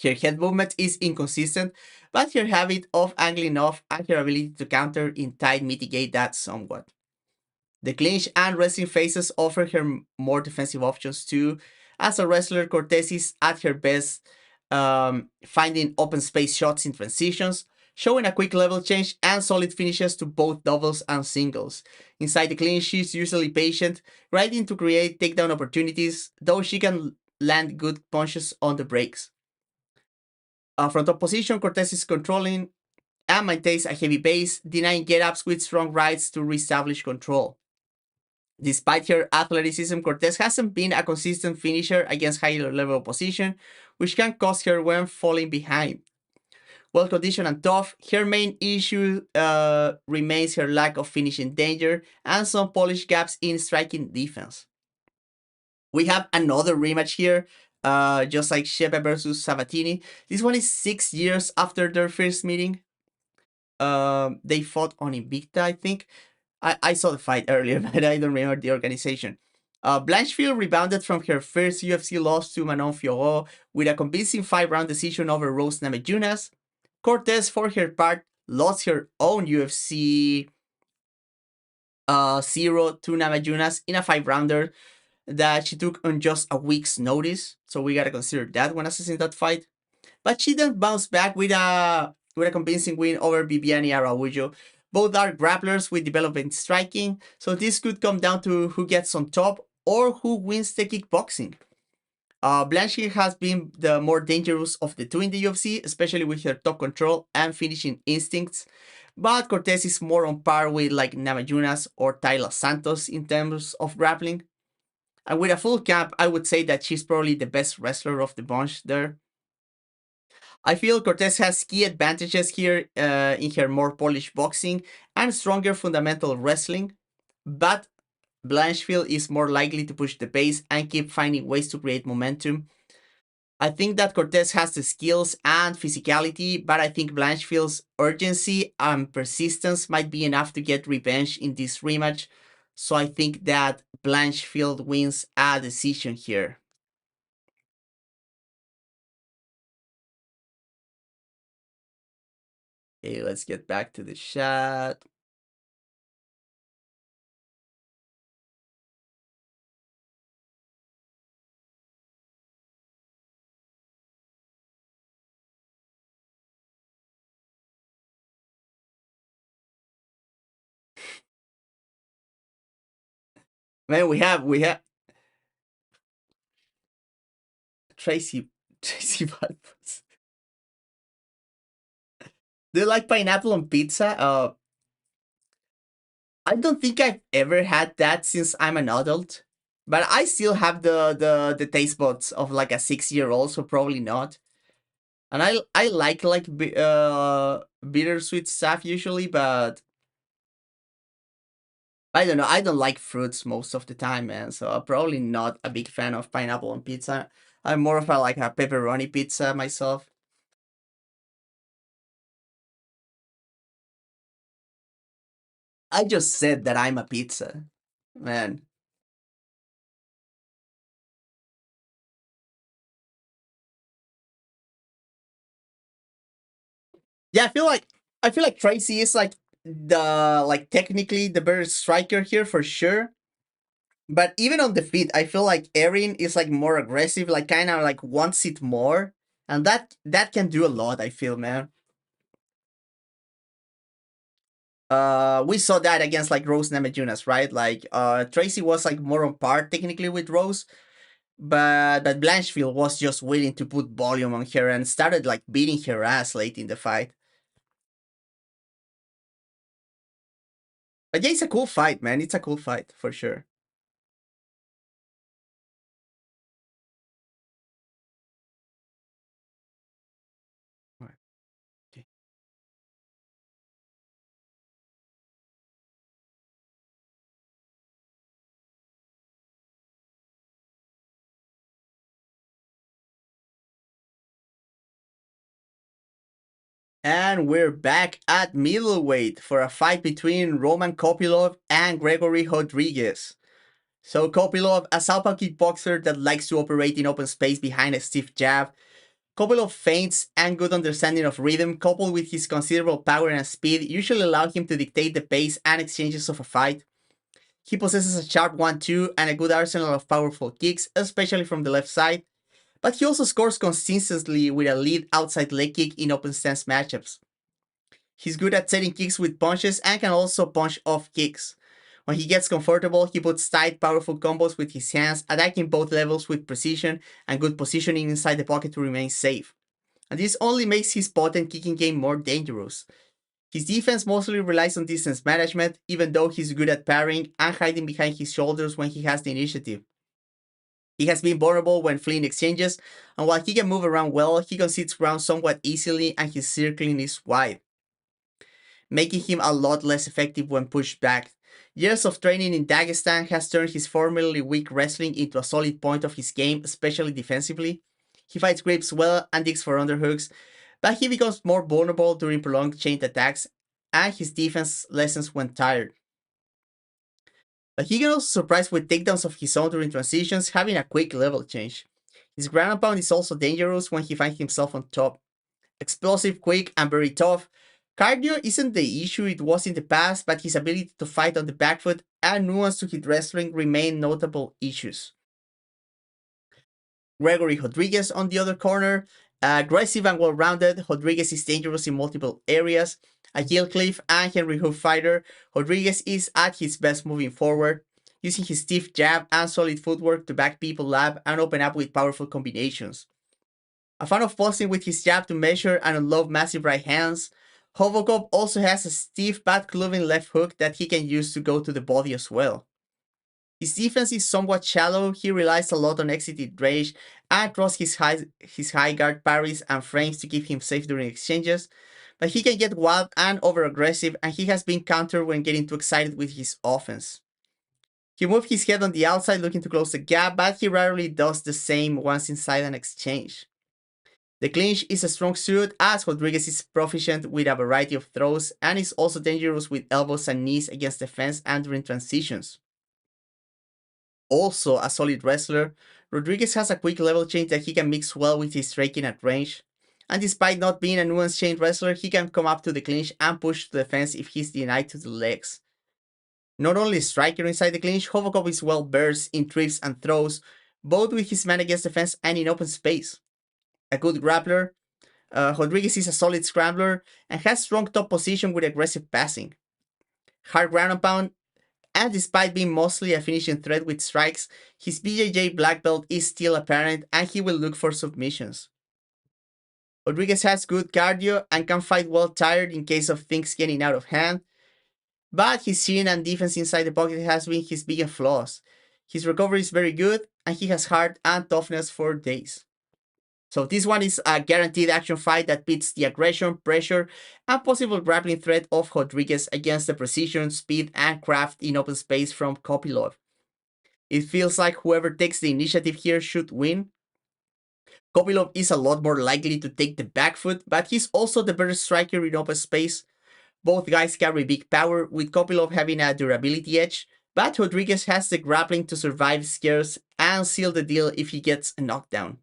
Her head movement is inconsistent, but her habit of angling off and her ability to counter in tight mitigate that somewhat. The clinch and wrestling phases offer her more defensive options too. As a wrestler, Cortez is at her best, finding open space shots in transitions. showing a quick level change and solid finishes to both doubles and singles. Inside the clinch, she's usually patient, grinding to create takedown opportunities, though she can land good punches on the breaks. From top position, Cortez is controlling and maintains a heavy base, denying get-ups with strong rights to reestablish control. Despite her athleticism, Cortez hasn't been a consistent finisher against higher level opposition, which can cost her when falling behind. Well conditioned and tough, her main issue remains her lack of finishing danger and some polished gaps in striking defense. We have another rematch here, just like Shevchenko versus Sabatini. This one is 6 years after their first meeting. They fought on Invicta, I think. I saw the fight earlier, but I don't remember the organization. Blanchfield rebounded from her first UFC loss to Manon Fiorot with a convincing 5-round decision over Rose Namajunas. Cortez, for her part, lost her own UFC 0 to Namajunas in a 5-rounder that she took on just a week's notice. So we gotta consider that when assessing that fight. But she then bounced back with a convincing win over Viviane Araújo. Both are grapplers with development striking, so this could come down to who gets on top or who wins the kickboxing. Blanchfield has been the more dangerous of the two in the UFC, especially with her top control and finishing instincts. But Cortez is more on par with like Namajunas or Tayla Santos in terms of grappling. And with a full camp, I would say that she's probably the best wrestler of the bunch there. I feel Cortez has key advantages here in her more polished boxing and stronger fundamental wrestling, but Blanchfield is more likely to push the pace and keep finding ways to create momentum. I think that Cortez has the skills and physicality, but I think Blanchfield's urgency and persistence might be enough to get revenge in this rematch. So I think that Blanchfield wins a decision here. Okay, let's get back to the chat. Man, we have Tracy Valpos. Do you like pineapple on pizza? I don't think I've ever had that since I'm an adult, but I still have the taste buds of like a 6-year-old, so probably not. And I like bittersweet stuff usually, but I don't know. I don't like fruits most of the time, man. So I'm probably not a big fan of pineapple on pizza. I'm more of a like a pepperoni pizza myself. I just said that I'm a pizza, man. Yeah, I feel like Tracy is like the like technically the better striker here for sure. But even on the feet, I feel like Erin is like more aggressive, like kind of like wants it more, and that can do a lot. I feel, man. We saw that against like Rose Namajunas, right? Like, Tracy was like more on par technically with Rose, but Blanchfield was just willing to put volume on her and started like beating her ass late in the fight. But yeah, it's a cool fight, man. It's a cool fight for sure. Alright, okay. And we're back at middleweight for a fight between Roman Kopylov and Gregory Rodrigues. So Kopylov, a southpaw kickboxer that likes to operate in open space behind a stiff jab. Kopylov feints and good understanding of rhythm, coupled with his considerable power and speed, usually allow him to dictate the pace and exchanges of a fight. He possesses a sharp 1-2 and a good arsenal of powerful kicks, especially from the left side, but he also scores consistently with a lead outside leg kick in open stance matchups. He's good at setting kicks with punches and can also punch off kicks. When he gets comfortable, he puts tight, powerful combos with his hands, attacking both levels with precision and good positioning inside the pocket to remain safe. And this only makes his potent kicking game more dangerous. His defense mostly relies on distance management, even though he's good at parrying and hiding behind his shoulders when he has the initiative. He has been vulnerable when fleeing exchanges, and while he can move around well, he concedes ground somewhat easily and his circling is wide, making him a lot less effective when pushed back. Years of training in Dagestan has turned his formerly weak wrestling into a solid point of his game, especially defensively. He fights grips well and digs for underhooks, but he becomes more vulnerable during prolonged chained attacks, and his defense lessens when tired. But he can also surprise with takedowns of his own during transitions, having a quick level change. His ground and pound is also dangerous when he finds himself on top. Explosive, quick, and very tough. Cardio isn't the issue it was in the past, but his ability to fight on the back foot and nuance to his wrestling remain notable issues. Gregory Rodrigues on the other corner. Aggressive and well rounded, Rodrigues is dangerous in multiple areas. A heel cliff and Henry Hoof fighter, Rodrigues is at his best moving forward, using his stiff jab and solid footwork to back people up and open up with powerful combinations. A fan of posting with his jab to measure and unload massive right hands, Hovokov also has a stiff but cloven left hook that he can use to go to the body as well. His defense is somewhat shallow, he relies a lot on exited range and trusts his high guard parries and frames to keep him safe during exchanges, but he can get wild and over aggressive and he has been countered when getting too excited with his offense. He moves his head on the outside looking to close the gap, but he rarely does the same once inside an exchange. The clinch is a strong suit as Rodrigues is proficient with a variety of throws and is also dangerous with elbows and knees against defense and during transitions. Also a solid wrestler, Rodrigues has a quick level change that he can mix well with his striking at range. And despite not being a nuanced chain wrestler, he can come up to the clinch and push to the fence if he's denied to the legs. Not only a striker inside the clinch, Hovokov is well versed in trips and throws, both with his man against the fence and in open space. A good grappler, Rodrigues is a solid scrambler and has strong top position with aggressive passing. Hard ground and pound, and despite being mostly a finishing threat with strikes, his BJJ black belt is still apparent and he will look for submissions. Rodrigues has good cardio and can fight well tired in case of things getting out of hand, but his chin and defense inside the pocket has been his biggest flaws. His recovery is very good and he has heart and toughness for days. So this one is a guaranteed action fight that pits the aggression, pressure, and possible grappling threat of Rodrigues against the precision, speed, and craft in open space from Kopylov. It feels like whoever takes the initiative here should win. Kopylov is a lot more likely to take the back foot, but he's also the better striker in open space. Both guys carry big power, with Kopylov having a durability edge, but Rodrigues has the grappling to survive scares and seal the deal if he gets a knockdown.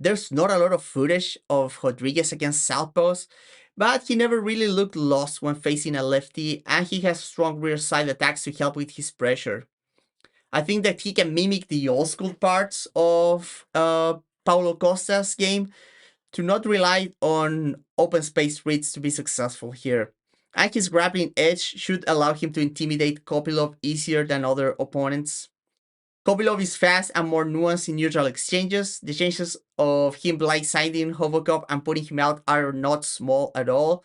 There's not a lot of footage of Rodrigues against Southpaws, but he never really looked lost when facing a lefty, and he has strong rear side attacks to help with his pressure. I think that he can mimic the old school parts of Paulo Costa's game to not rely on open space reads to be successful here. And his grappling edge should allow him to intimidate Kopylov easier than other opponents. Kopylov is fast and more nuanced in neutral exchanges. The chances of him blindsiding Hovokov and putting him out are not small at all.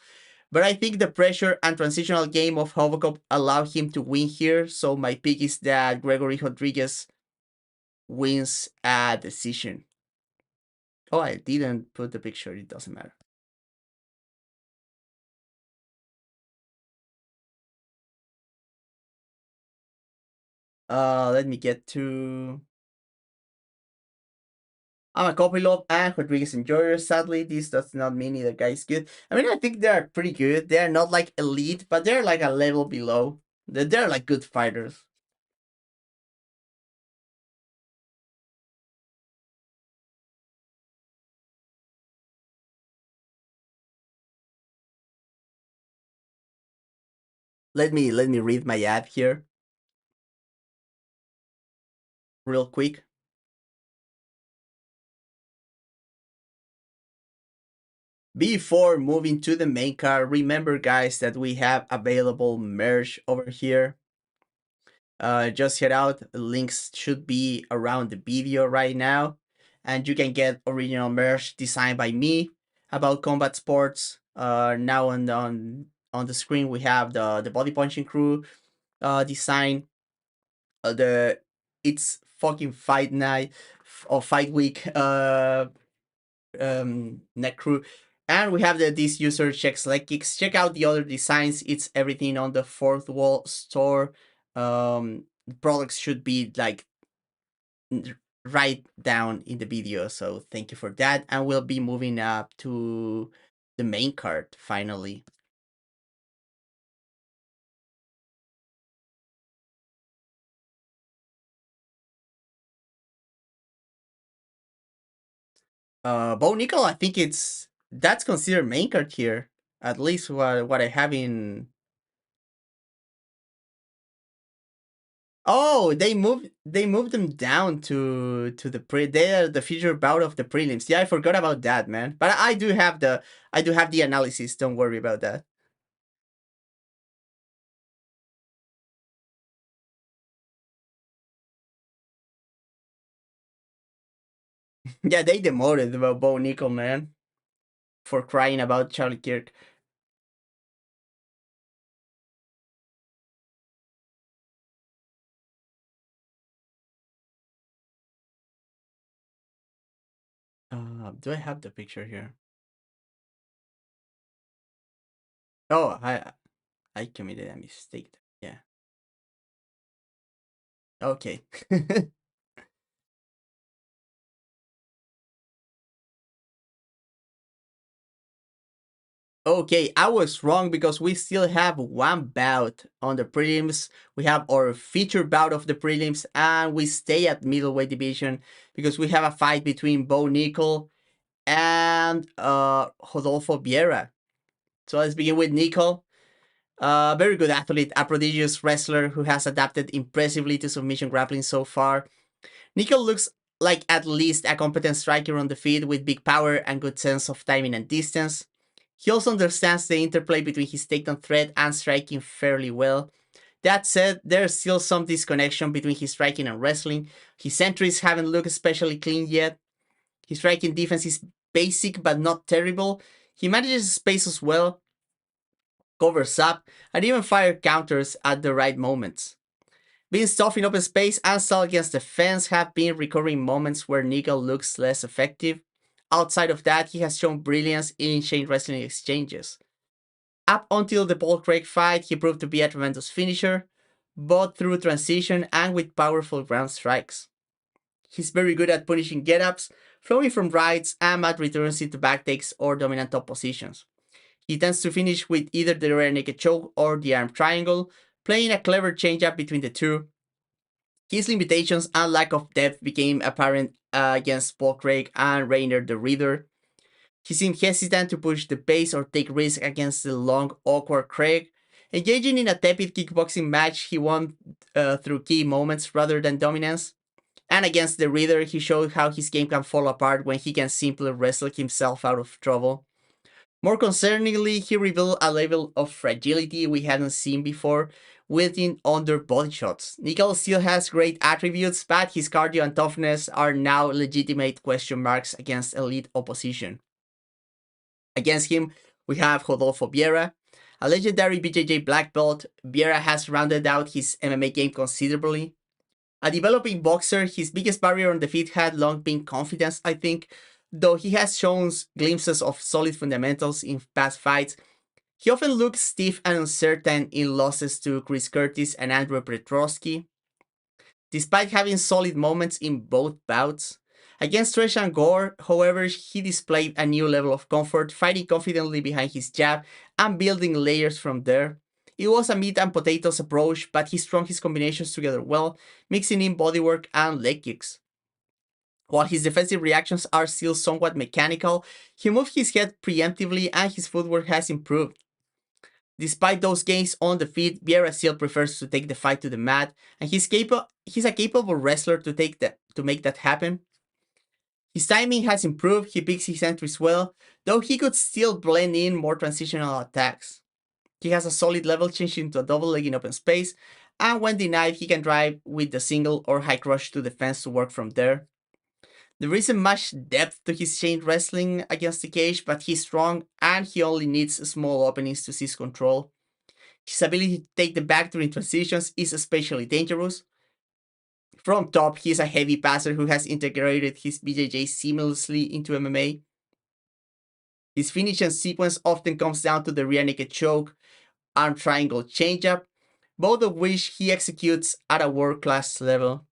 But I think the pressure and transitional game of Hovokov allow him to win here, so my pick is that Gregory Rodrigues wins a decision. Oh, I didn't put the picture, it doesn't matter. Let me get to... I'm a Kopylov and Rodrigues enjoyer. Sadly, this does not mean either guy is good. I mean, I think they're pretty good. They're not like elite, but they're like a level below. They're like good fighters. Let me read my ad here real quick. Before moving to the main card, remember guys that we have available merch over here. Just head out, links should be around the video right now, and you can get original merch designed by me about combat sports. Now on the screen we have the body punching crew design, the it's fucking fight night or fight week neck crew. And we have this user checks leg kicks. Check out the other designs. It's everything on the fourth wall store. The products should be like right down in the video. So thank you for that. And we'll be moving up to the main card finally. Bo Nickel, I think that's considered main card here. At least what I have in. Oh, they moved them down to the they're the future bout of the prelims. Yeah, I forgot about that, man. But I do have the analysis. Don't worry about that. Yeah, they demoted Bo Nickel, man, for crying about Charlie Kirk. Do I have the picture here? Oh, I committed a mistake. Yeah. Okay. Okay, I was wrong because we still have one bout on the prelims. We have our featured bout of the prelims, and we stay at middleweight division because we have a fight between Bo Nickel and Rodolfo Vieira. So let's begin with Nickal. Very good athlete, a prodigious wrestler who has adapted impressively to submission grappling so far. Nickal looks like at least a competent striker on the feet with big power and good sense of timing and distance. He also understands the interplay between his takedown threat and striking fairly well. That said, there's still some disconnection between his striking and wrestling. His entries haven't looked especially clean yet. His striking defense is basic but not terrible. He manages spaces well, covers up, and even fires counters at the right moments. Being tough in open space and stall against the fence have been recurring moments where Nickal looks less effective. Outside of that, he has shown brilliance in chain wrestling exchanges. Up until the Paul Craig fight, he proved to be a tremendous finisher, both through transition and with powerful ground strikes. He's very good at punishing get-ups, flowing from rights, and mat returns into backtakes or dominant top positions. He tends to finish with either the rear naked choke or the arm triangle, playing a clever change-up between the two. His limitations and lack of depth became apparent against Paul Craig and Rainer the Reader. He seemed hesitant to push the pace or take risks against the long, awkward Craig. Engaging in a tepid kickboxing match, he won through key moments rather than dominance. And against the Reader, he showed how his game can fall apart when he can simply wrestle himself out of trouble. More concerningly, he revealed a level of fragility we hadn't seen before, wielding under body shots. Nickal still has great attributes, but his cardio and toughness are now legitimate question marks against elite opposition. Against him, we have Rodolfo Vieira, a legendary BJJ black belt. Vieira has rounded out his MMA game considerably. A developing boxer, his biggest barrier on the feet had long been confidence, I think. Though he has shown glimpses of solid fundamentals in past fights, he often looks stiff and uncertain in losses to Chris Curtis and Andrew Petrosky. Despite having solid moments in both bouts, against Trish and Gore, however, he displayed a new level of comfort, fighting confidently behind his jab and building layers from there. It was a meat and potatoes approach, but he strung his combinations together well, mixing in bodywork and leg kicks. While his defensive reactions are still somewhat mechanical, he moved his head preemptively and his footwork has improved. Despite those gains on the feet, Vieira still prefers to take the fight to the mat, and he's a capable wrestler to make that happen. His timing has improved, he picks his entries well, though he could still blend in more transitional attacks. He has a solid level change into a double leg in open space, and when denied, he can drive with the single or high crush to defense to work from there. There isn't much depth to his chain wrestling against the cage, but he's strong and he only needs small openings to seize control. His ability to take the back during transitions is especially dangerous. From top, he is a heavy passer who has integrated his BJJ seamlessly into MMA. His finish and sequence often comes down to the rear naked choke, arm triangle changeup, both of which he executes at a world-class level.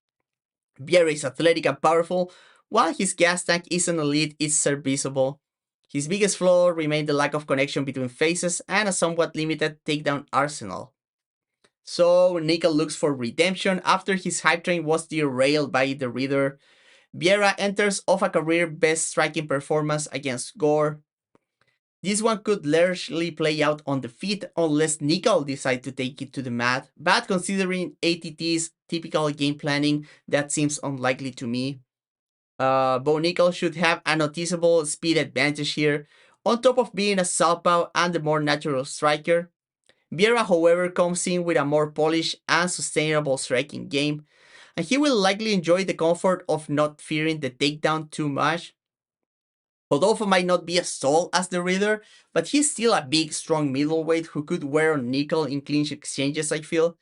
Vieira is athletic and powerful, while his gas tank isn't elite, it's serviceable. His biggest flaw remained the lack of connection between phases and a somewhat limited takedown arsenal. So Nickal looks for redemption after his hype train was derailed by the Reader. Vieira enters off a career best striking performance against Gore. This one could largely play out on the feet unless Nickal decides to take it to the mat, but considering ATT's typical game planning, that seems unlikely to me. Bo Nickal should have a noticeable speed advantage here, on top of being a southpaw and the more natural striker. Vieira, however, comes in with a more polished and sustainable striking game, and he will likely enjoy the comfort of not fearing the takedown too much. Rodolfo might not be as tall as the Reader, but he's still a big, strong middleweight who could wear on Nickal in clinch exchanges, I feel.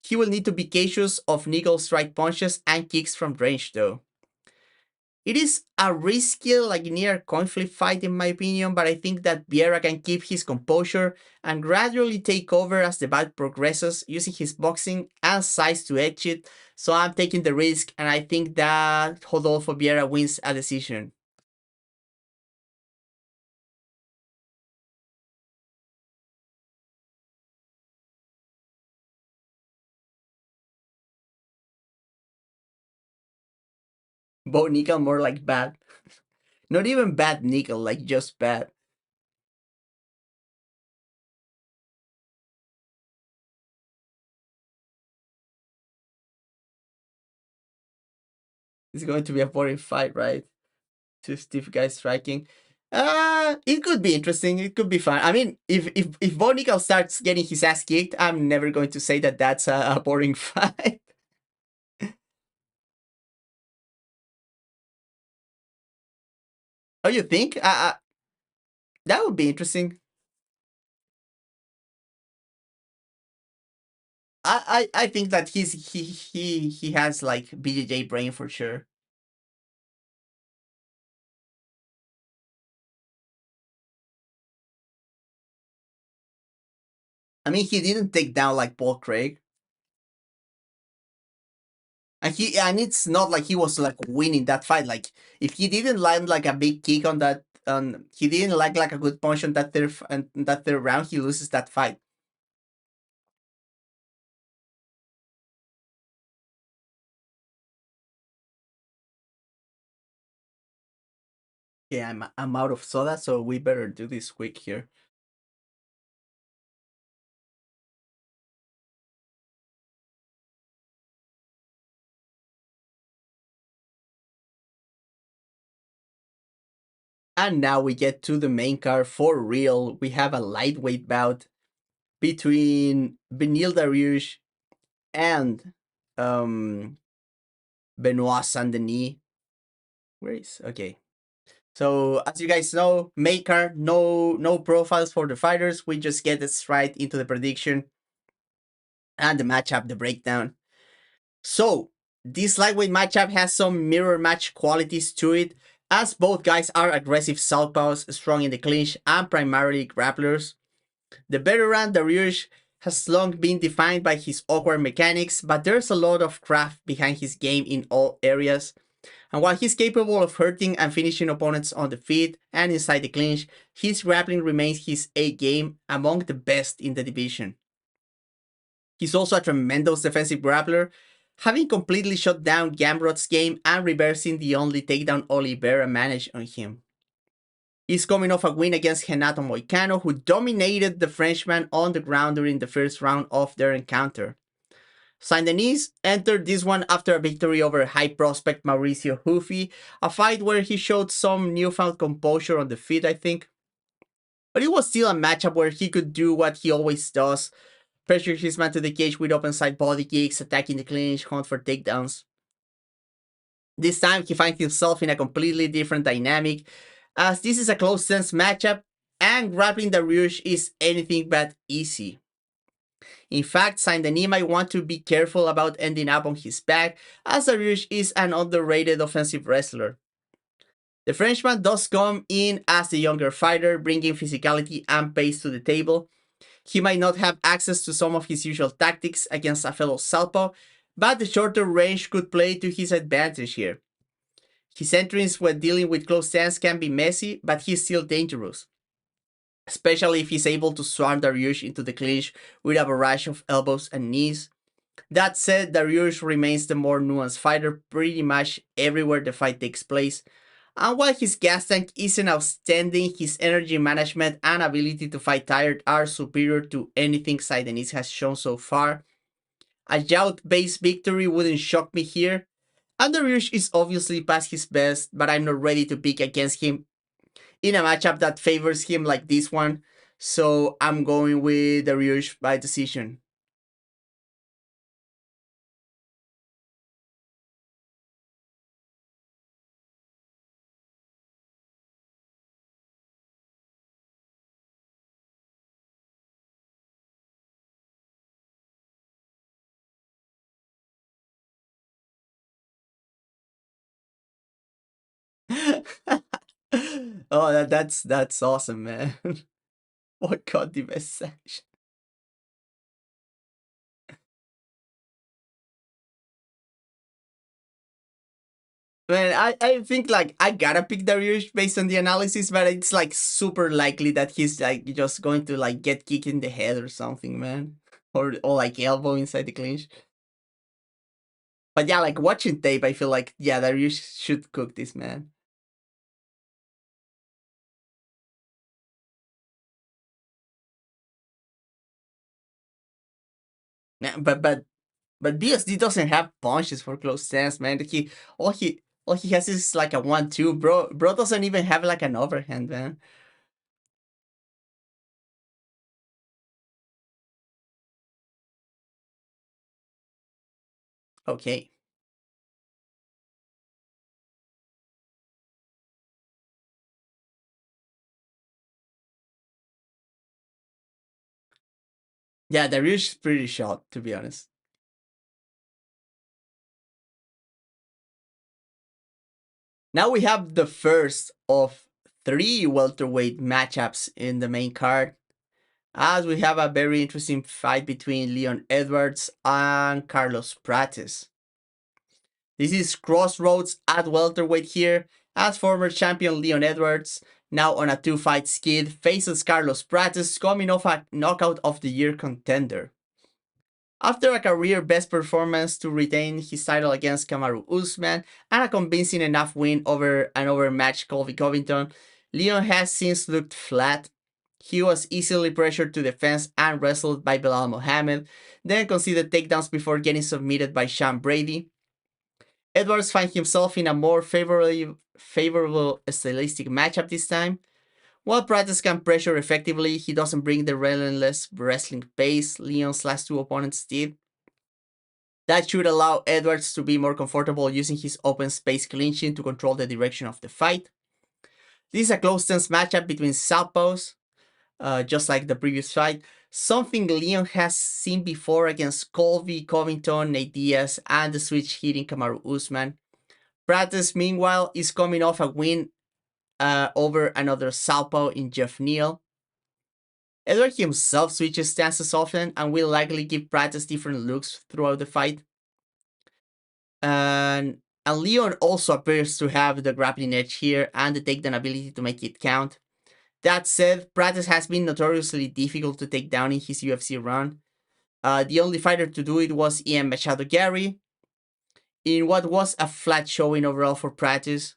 He will need to be cautious of Nickal's strike punches and kicks from range though. It is a risky, like near coin flip fight in my opinion, but I think that Vieira can keep his composure and gradually take over as the bout progresses, using his boxing and size to edge it. So I'm taking the risk, and I think that Rodolfo Vieira wins a decision. Bo Nickal more like bad. Not even bad Nickal, like just bad. It's going to be a boring fight, right? Two stiff guys striking. It could be interesting. It could be fun. I mean, if Bonical starts getting his ass kicked, I'm never going to say that that's a boring fight. Oh, you think? That would be interesting. I think that he has like BJJ brain for sure. I mean, he didn't take down like Paul Craig, and it's not like he was like winning that fight. Like if he didn't land like a big kick on that, he didn't like a good punch on that third round, he loses that fight. Yeah, I'm out of soda, so we better do this quick here. And now we get to the main card for real. We have a lightweight bout between Beneil Dariush and um Benoît Saint Denis. Where is okay? So as you guys know, main card, no profiles for the fighters. We just get it right into the prediction and the matchup, the breakdown. So, this lightweight matchup has some mirror match qualities to it, as both guys are aggressive southpaws, strong in the clinch, and primarily grapplers. The veteran Dariush has long been defined by his awkward mechanics, but there's a lot of craft behind his game in all areas. And while he's capable of hurting and finishing opponents on the feet and inside the clinch, his grappling remains his A game, among the best in the division. He's also a tremendous defensive grappler, having completely shut down Gamrot's game and reversing the only takedown Oliveira managed on him. He's coming off a win against Renato Moicano, who dominated the Frenchman on the ground during the first round of their encounter. Denis entered this one after a victory over high prospect Mauricio Hufi, a fight where he showed some newfound composure on the feet, I think. But it was still a matchup where he could do what he always does, pressure his man to the cage with open side body kicks, attacking the clinch, hunt for takedowns. This time he finds himself in a completely different dynamic, as this is a close stance matchup, and grappling Dariush is anything but easy. In fact, Saint-Denis might want to be careful about ending up on his back, as Dariush is an underrated offensive wrestler. The Frenchman does come in as the younger fighter, bringing physicality and pace to the table. He might not have access to some of his usual tactics against a fellow southpaw, but the shorter range could play to his advantage here. His entrance when dealing with close stance can be messy, but he's still dangerous, especially if he's able to swarm Dariush into the clinch with a barrage of elbows and knees. That said, Dariush remains the more nuanced fighter pretty much everywhere the fight takes place, and while his gas tank isn't outstanding, his energy management and ability to fight tired are superior to anything Denis has shown so far. A joust-based victory wouldn't shock me here, and Dariush is obviously past his best, but I'm not ready to pick against him in a matchup that favors him like this one, so I'm going with Dariush by decision. Oh, that's awesome, man. What got the best section? Man, I think like I gotta pick Dariush based on the analysis, but it's like super likely that he's like just going to like get kicked in the head or something, man. Or like elbow inside the clinch. But yeah, like watching tape, I feel like yeah, Dariush should cook this, man. Yeah, but BSD doesn't have punches for close stance, man. All he has is like a 1-2. Bro doesn't even have like an overhand, man. Okay. Yeah, Dariush is pretty short, to be honest. Now we have the first of three welterweight matchups in the main card, as we have a very interesting fight between Leon Edwards and Carlos Prates. This is crossroads at welterweight here, as former champion Leon Edwards, now on a two-fight skid, faces Carlos Prates coming off a knockout of the year contender. After a career best performance to retain his title against Kamaru Usman and a convincing enough win over an overmatched Colby Covington, Leon has since looked flat. He was easily pressured to defense and wrestled by Belal Mohamed, then conceded takedowns before getting submitted by Sean Brady. Edwards finds himself in a more favorable stylistic matchup this time. While Prates can pressure effectively, he doesn't bring the relentless wrestling pace Leon's last two opponents did. That should allow Edwards to be more comfortable using his open space clinching to control the direction of the fight. This is a close tense matchup between southpaws, just like the previous fight, something Leon has seen before against Colby, Covington, Nate Diaz, and the switch hitting Kamaru Usman. Prates, meanwhile, is coming off a win over another southpaw in Jeff Neal. Edward himself switches stances often and will likely give Prates different looks throughout the fight. And Leon also appears to have the grappling edge here and the takedown ability to make it count. That said, Prates has been notoriously difficult to take down in his UFC run. The only fighter to do it was Ian Machado Gary, in what was a flat showing overall for Prates.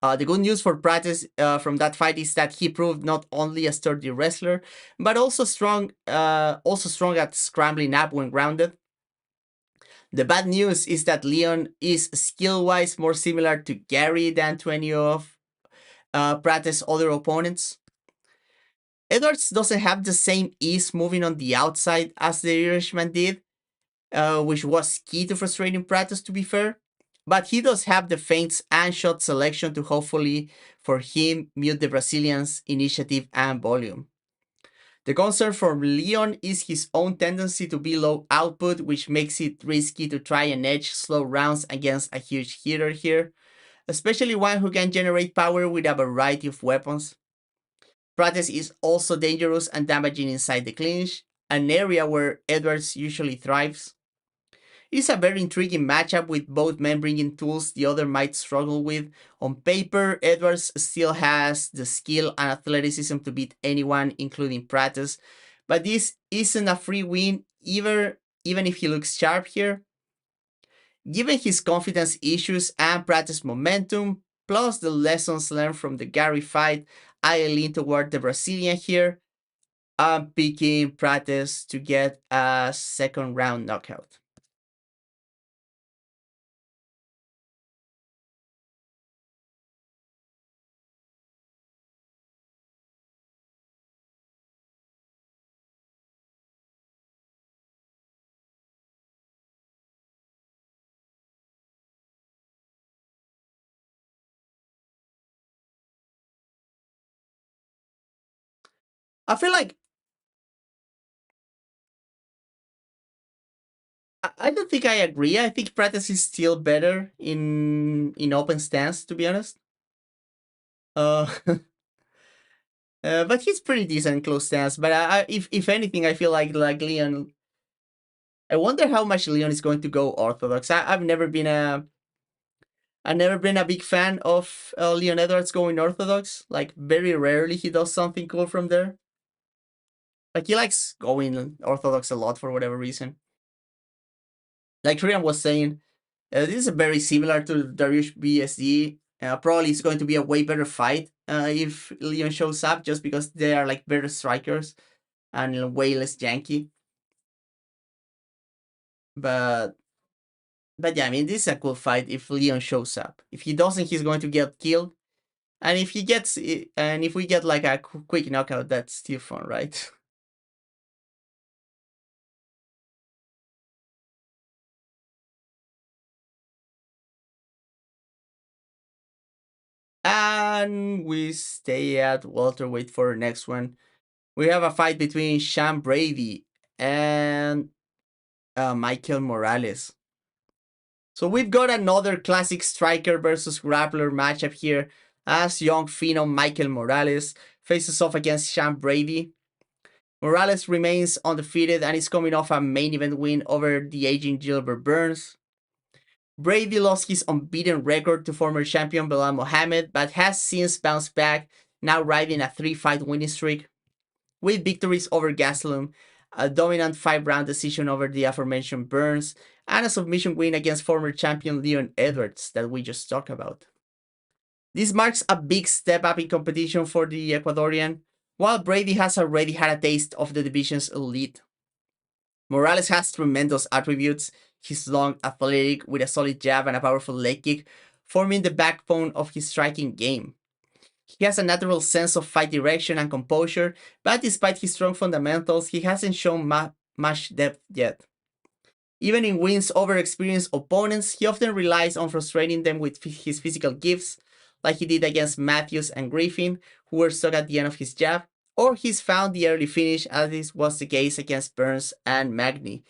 The good news for Prates from that fight is that he proved not only a sturdy wrestler, but also strong at scrambling up when grounded. The bad news is that Leon is skill-wise more similar to Gary than to any of Prates' other opponents. Edwards doesn't have the same ease moving on the outside as the Irishman did, which was key to frustrating Prates to be fair. But he does have the feints and shot selection to hopefully, for him, mute the Brazilian's initiative and volume. The concern for Leon is his own tendency to be low output, which makes it risky to try and edge slow rounds against a huge hitter here, especially one who can generate power with a variety of weapons. Prates is also dangerous and damaging inside the clinch, an area where Edwards usually thrives. It's a very intriguing matchup with both men bringing tools the other might struggle with. On paper, Edwards still has the skill and athleticism to beat anyone, including Prates, but this isn't a free win even if he looks sharp here. Given his confidence issues and Prates' momentum, plus the lessons learned from the Gary fight, I lean toward the Brazilian here. I'm picking Prates to get a second round knockout. I feel like I don't think I agree. I think Prates is still better in open stance, to be honest. Uh, but he's pretty decent in close stance. But if anything, I feel like Leon. I wonder how much Leon is going to go orthodox. I've never been a big fan of Leon Edwards going orthodox. Like very rarely he does something cool from there. Like he likes going orthodox a lot for whatever reason. Like Rian was saying, this is very similar to Dariush BSD. Probably it's going to be a way better fight if Leon shows up, just because they are like better strikers and way less janky. But but yeah, I mean, this is a cool fight if Leon shows up. If he doesn't, he's going to get killed. And if he gets, and if we get like a quick knockout, that's still fun, right? And we stay at welterweight for the next one. We have a fight between Sean Brady and Michael Morales. So we've got another classic striker versus grappler matchup here as young phenom Michael Morales faces off against Sean Brady. Morales remains undefeated and is coming off a main event win over the aging Gilbert Burns. Brady lost his unbeaten record to former champion Belal Mohamed, but has since bounced back, now riding a 3-fight winning streak, with victories over Gastelum, a dominant 5-round decision over the aforementioned Burns, and a submission win against former champion Leon Edwards that we just talked about. This marks a big step up in competition for the Ecuadorian, while Brady has already had a taste of the division's elite. Morales has tremendous attributes, he's long, athletic, with a solid jab and a powerful leg kick, forming the backbone of his striking game. He has a natural sense of fight direction and composure, but despite his strong fundamentals, he hasn't shown much depth yet. Even in wins over experienced opponents, he often relies on frustrating them with his physical gifts, like he did against Matthews and Griffin, who were stuck at the end of his jab, or he's found the early finish, as this was the case against Burns and Magny,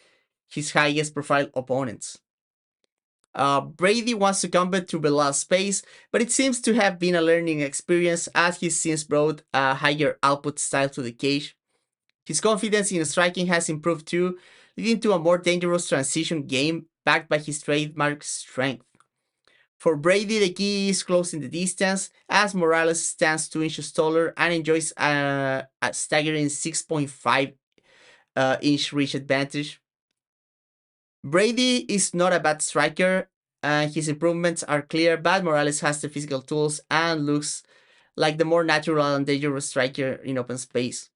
his highest profile opponents. Brady wants to combat to Belal's pace, but it seems to have been a learning experience as he's since brought a higher output style to the cage. His confidence in striking has improved too, leading to a more dangerous transition game backed by his trademark strength. For Brady, the key is closing the distance, as Morales stands 2 inches taller and enjoys a staggering 6.5 inch reach advantage. Brady is not a bad striker, and his improvements are clear, but Morales has the physical tools and looks like the more natural and dangerous striker in open space.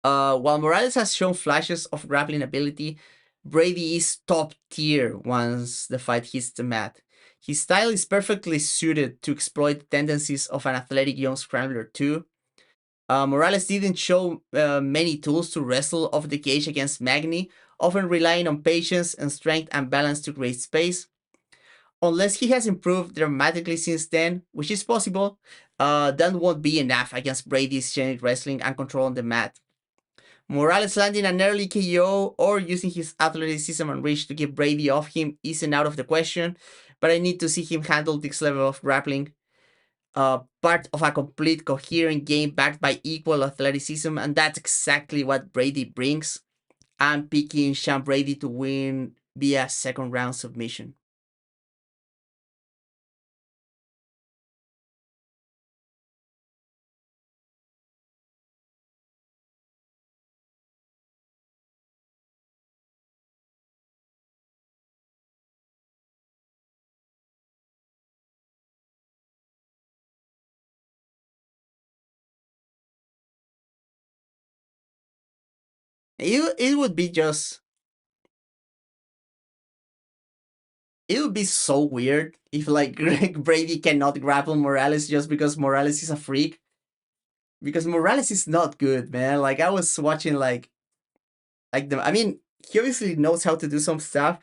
While Morales has shown flashes of grappling ability, Brady is top tier once the fight hits the mat. His style is perfectly suited to exploit the tendencies of an athletic young scrambler too. Morales didn't show many tools to wrestle off the cage against Magny, often relying on patience and strength and balance to create space. Unless he has improved dramatically since then, which is possible, that won't be enough against Brady's genic wrestling and control on the mat. Morales landing an early KO or using his athleticism and reach to keep Brady off him isn't out of the question, but I need to see him handle this level of grappling. Part of a complete coherent game backed by equal athleticism, and that's exactly what Brady brings. I'm picking Sean Brady to win via second round submission. It would be just it would be so weird if like Greg Brady cannot grapple Morales just because Morales is a freak. Because Morales is not good, man. Like I was watching like the I mean he obviously knows how to do some stuff,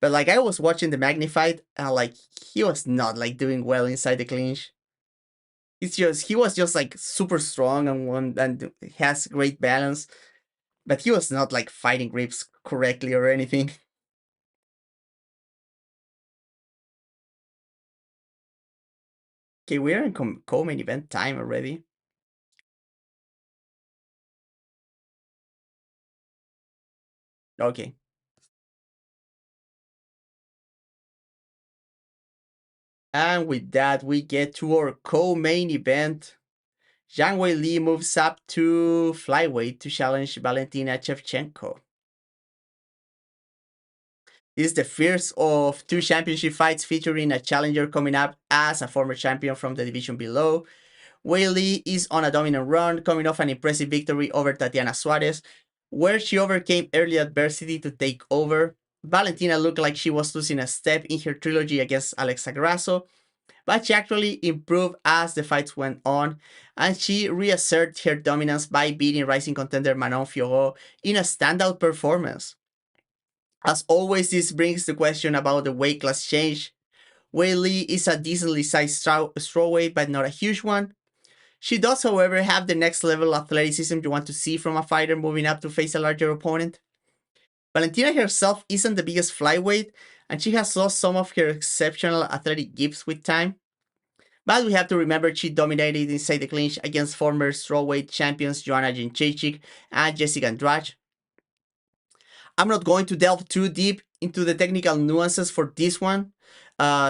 but like I was watching the magnified and like he was not like doing well inside the clinch. It's just he was just like super strong and one and has great balance, but he was not like fighting grips correctly or anything. Okay, we're in co-main event time already. Okay. And with that, we get to our co-main event. Zhang Weili moves up to Flyweight to challenge Valentina Shevchenko. This is the first of two championship fights featuring a challenger coming up as a former champion from the division below. Weili is on a dominant run, coming off an impressive victory over Tatiana Suarez, where she overcame early adversity to take over. Valentina looked like she was losing a step in her trilogy against Alexa Grasso, but she actually improved as the fights went on, and she reasserted her dominance by beating rising contender Manon Fiorot in a standout performance. As always, this brings the question about the weight class change. Weili is a decently sized strawweight, but not a huge one. She does, however, have the next level athleticism you want to see from a fighter moving up to face a larger opponent. Valentina herself isn't the biggest flyweight, and she has lost some of her exceptional athletic gifts with time. But we have to remember she dominated inside the clinch against former strawweight champions Joanna Jędrzejczyk and Jessica Andrade. I'm not going to delve too deep into the technical nuances for this one,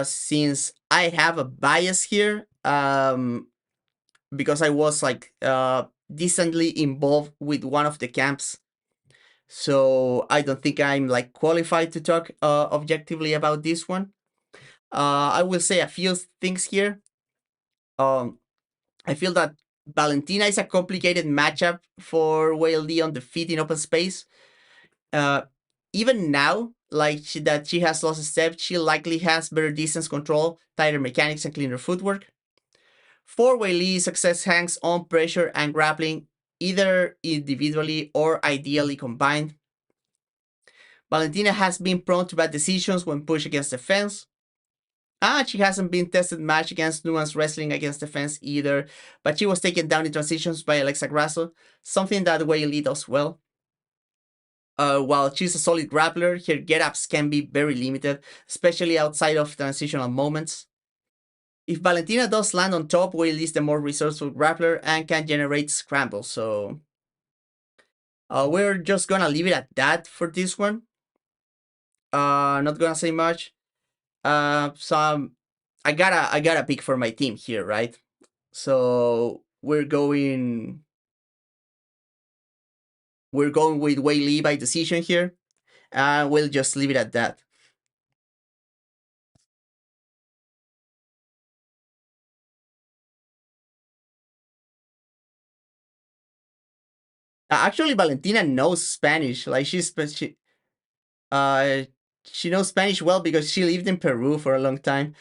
since I have a bias here, because I was like decently involved with one of the camps. So I don't think I'm like qualified to talk objectively about this one. I will say a few things here. Um, I feel that Valentina is a complicated matchup for Weili on the feet in open space. Uh, Even now, like that she has lost a step, she likely has better distance control, tighter mechanics, and cleaner footwork. For Weili, success hangs on pressure and grappling, either individually or ideally combined. Valentina has been prone to bad decisions when pushed against the fence. And she hasn't been tested much against nuanced wrestling against the fence either, but she was taken down in transitions by Alexa Grasso, something that Weili does well. While she's a solid grappler, her get-ups can be very limited, especially outside of transitional moments. If Valentina does land on top, Weili is the more resourceful grappler and can generate scrambles, so we're just gonna leave it at that for this one. Not gonna say much. I gotta pick for my team here, right? So we're going with Weili by decision here, and we'll just leave it at that. Actually, Valentina knows Spanish. Like she Uh, she knows Spanish well because she lived in Peru for a long time.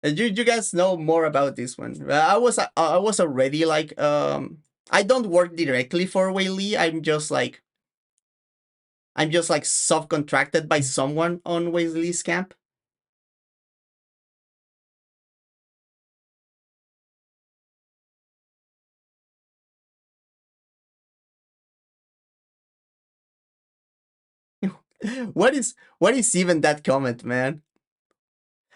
You guys know more about this one. I was already like I don't work directly for Weili. I'm just like subcontracted by someone on Weili's camp. What is even that comment, man?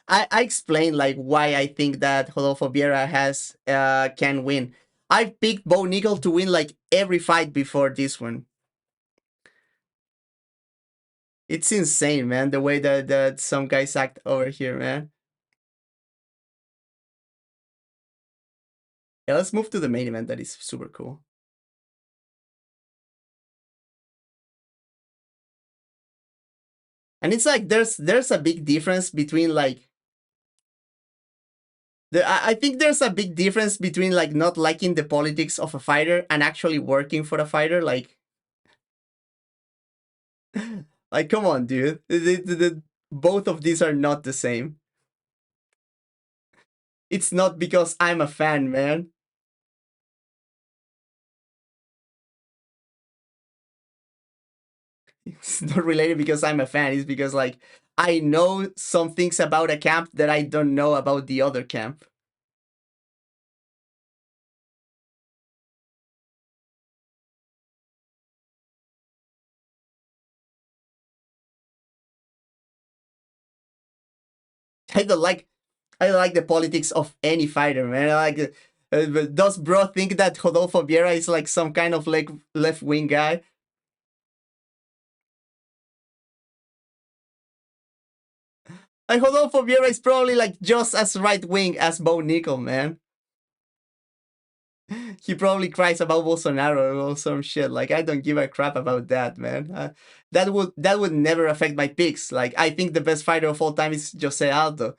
I explained like why I think that Rodolfo Vieira has can win. I picked Bo Nickal to win like every fight before this one. It's insane, man, the way that some guys act over here, man. Yeah, let's move to the main event. That is super cool. And it's like there's a big difference between like I think there's a big difference between like not liking the politics of a fighter and actually working for a fighter. Like come on, dude. Both of these are not the same. It's not because I'm a fan, man. It's not related because I'm a fan. It's because like I know some things about a camp that I don't know about the other camp. I don't like I don't like the politics of any fighter, man. Does bro think that Rodolfo Vieira is like some kind of like left wing guy? Like Rodolfo Vieira is probably like just as right wing as Bo Nickal, man. He probably cries about Bolsonaro or some shit. Like I don't give a crap about that, man. That would never affect my picks. Like I think the best fighter of all time is Jose Aldo.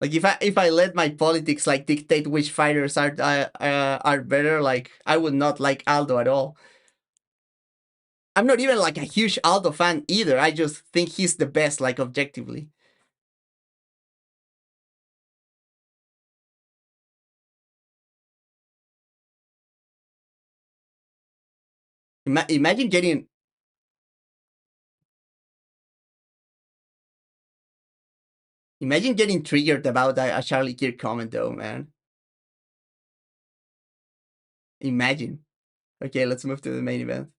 Like if I let my politics like dictate which fighters are better, like I would not like Aldo at all. I'm not even like a huge Aldo fan either. I just think he's the best, like objectively. Imagine getting triggered about a Charlie Kirk comment though, man. Imagine. Okay, let's move to the main event.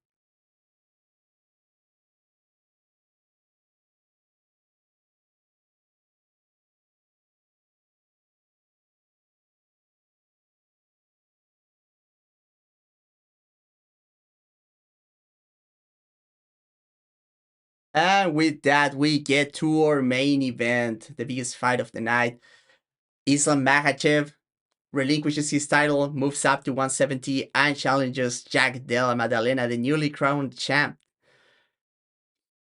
And with that, we get to our main event, the biggest fight of the night. Islam Makhachev relinquishes his title, moves up to 170, and challenges Jack Della Maddalena, the newly crowned champ.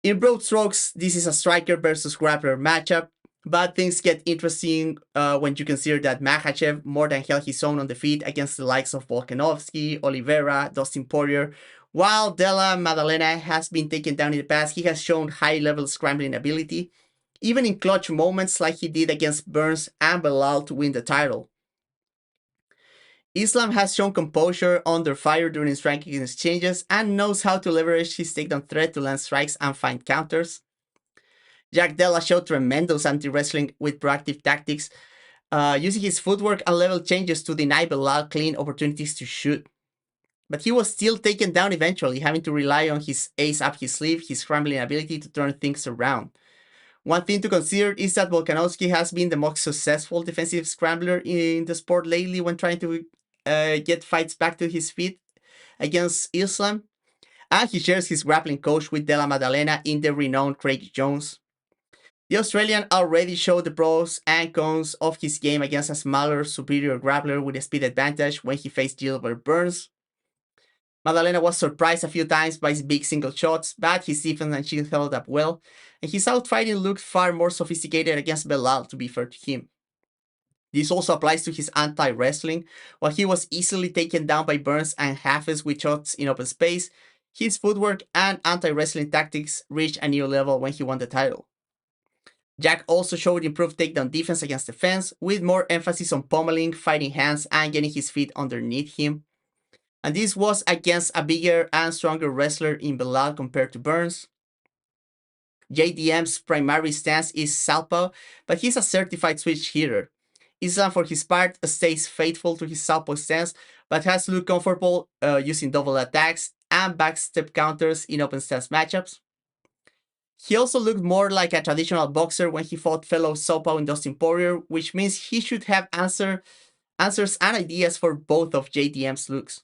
In broad strokes, this is a striker versus grappler matchup, but things get interesting when you consider that Makhachev more than held his own on the feet against the likes of Volkanovski, Oliveira, Dustin Poirier. While Della Maddalena has been taken down in the past, he has shown high-level scrambling ability, even in clutch moments like he did against Burns and Beneil to win the title. Islam has shown composure under fire during striking exchanges and knows how to leverage his takedown threat to land strikes and find counters. Jack Della showed tremendous anti-wrestling with proactive tactics, using his footwork and level changes to deny Beneil clean opportunities to shoot. But he was still taken down eventually, having to rely on his ace up his sleeve, his scrambling ability to turn things around. One thing to consider is that Volkanovski has been the most successful defensive scrambler in the sport lately when trying to get fights back to his feet against Islam, and he shares his grappling coach with Della Maddalena in the renowned Craig Jones. The Australian already showed the pros and cons of his game against a smaller, superior grappler with a speed advantage when he faced Gilbert Burns. Maddalena was surprised a few times by his big single shots, but his defense and shield held up well, and his outfighting looked far more sophisticated against Beneil, to be fair to him. This also applies to his anti-wrestling. While he was easily taken down by Burns and Hafez with shots in open space, his footwork and anti-wrestling tactics reached a new level when he won the title. Jack also showed improved takedown defense against the fence, with more emphasis on pummeling, fighting hands, and getting his feet underneath him. And this was against a bigger and stronger wrestler in Beneil compared to Burns. JDM's primary stance is southpaw, but he's a certified switch hitter. Islam, for his part, stays faithful to his southpaw stance, but has looked comfortable using double attacks and backstep counters in open stance matchups. He also looked more like a traditional boxer when he fought fellow southpaw in Dustin Poirier, which means he should have answers and ideas for both of JDM's looks.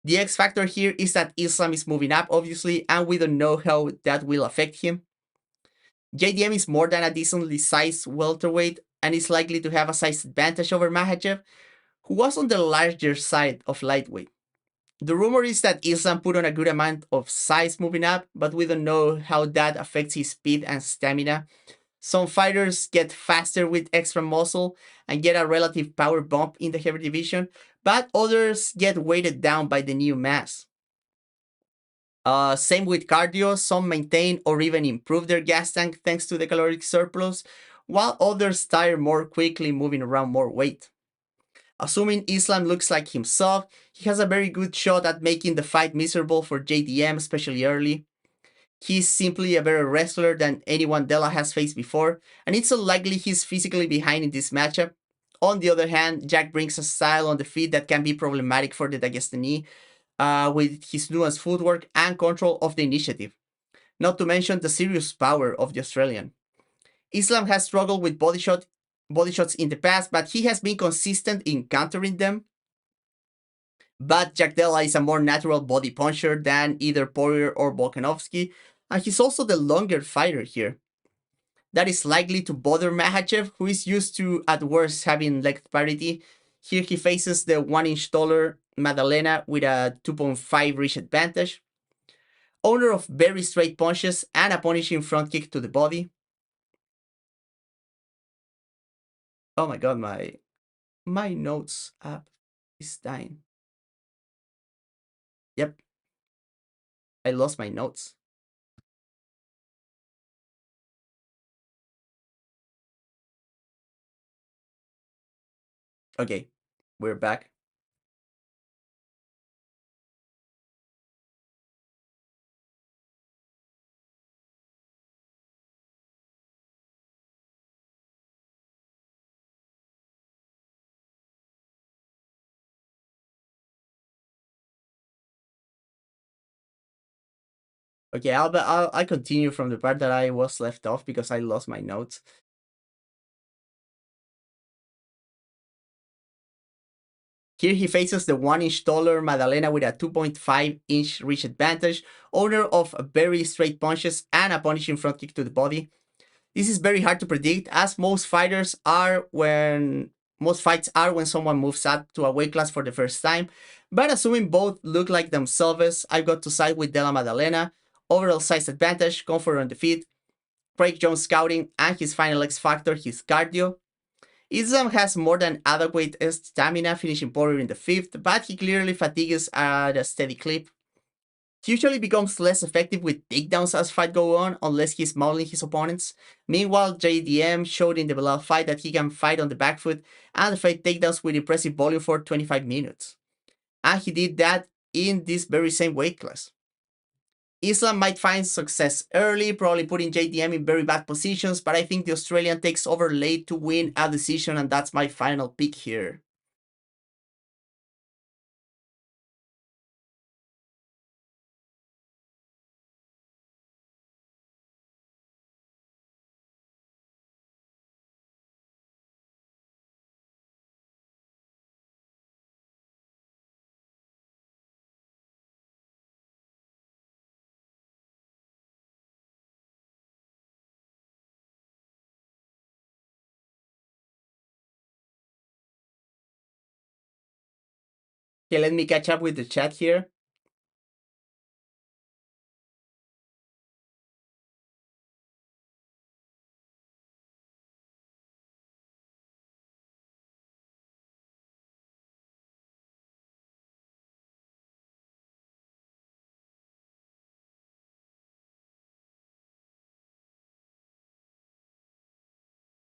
The X factor here is that Islam is moving up, obviously, and we don't know how that will affect him. JDM is more than a decently sized welterweight and is likely to have a size advantage over Makhachev, who was on the larger side of lightweight. The rumor is that Islam put on a good amount of size moving up, but we don't know how that affects his speed and stamina. Some fighters get faster with extra muscle and get a relative power bump in the heavy division, but others get weighted down by the new mass. Same with cardio, some maintain or even improve their gas tank thanks to the caloric surplus, while others tire more quickly moving around more weight. Assuming Islam looks like himself, he has a very good shot at making the fight miserable for JDM, especially early. He's simply a better wrestler than anyone Della has faced before, and it's unlikely he's physically behind in this matchup. On the other hand, Jack brings a style on the feet that can be problematic for the Dagestani, with his nuanced footwork and control of the initiative, not to mention the serious power of the Australian. Islam has struggled with body shots in the past, but he has been consistent in countering them. But Jack Della is a more natural body puncher than either Poirier or Volkanovski, and he's also the longer fighter here. That is likely to bother Makhachev, who is used to, at worst, having leg parity. Here he faces the 1-inch taller Maddalena with a 2.5 reach advantage, owner of very straight punches and a punishing front kick to the body. Oh my god, my notes app is dying. Yep, I lost my notes. Okay, we're back. Okay, I'll continue from the part that I was left off because I lost my notes. Here he faces the 1-inch taller Maddalena with a 2.5-inch reach advantage, owner of very straight punches and a punishing front kick to the body. This is very hard to predict, as most fights are when someone moves up to a weight class for the first time. But assuming both look like themselves, I've got to side with Della Maddalena. Overall size advantage, comfort on the feet, Craig Jones scouting, and his final X factor, his cardio. Islam has more than adequate stamina, finishing Poirier in the fifth, but he clearly fatigues at a steady clip. He usually becomes less effective with takedowns as fight go on, unless he's mauling his opponents. Meanwhile, JDM showed in the Beneil fight that he can fight on the back foot and fight takedowns with impressive volume for 25 minutes. And he did that in this very same weight class. Islam might find success early, probably putting JDM in very bad positions, but I think the Australian takes over late to win a decision, and that's my final pick here. Okay, let me catch up with the chat here.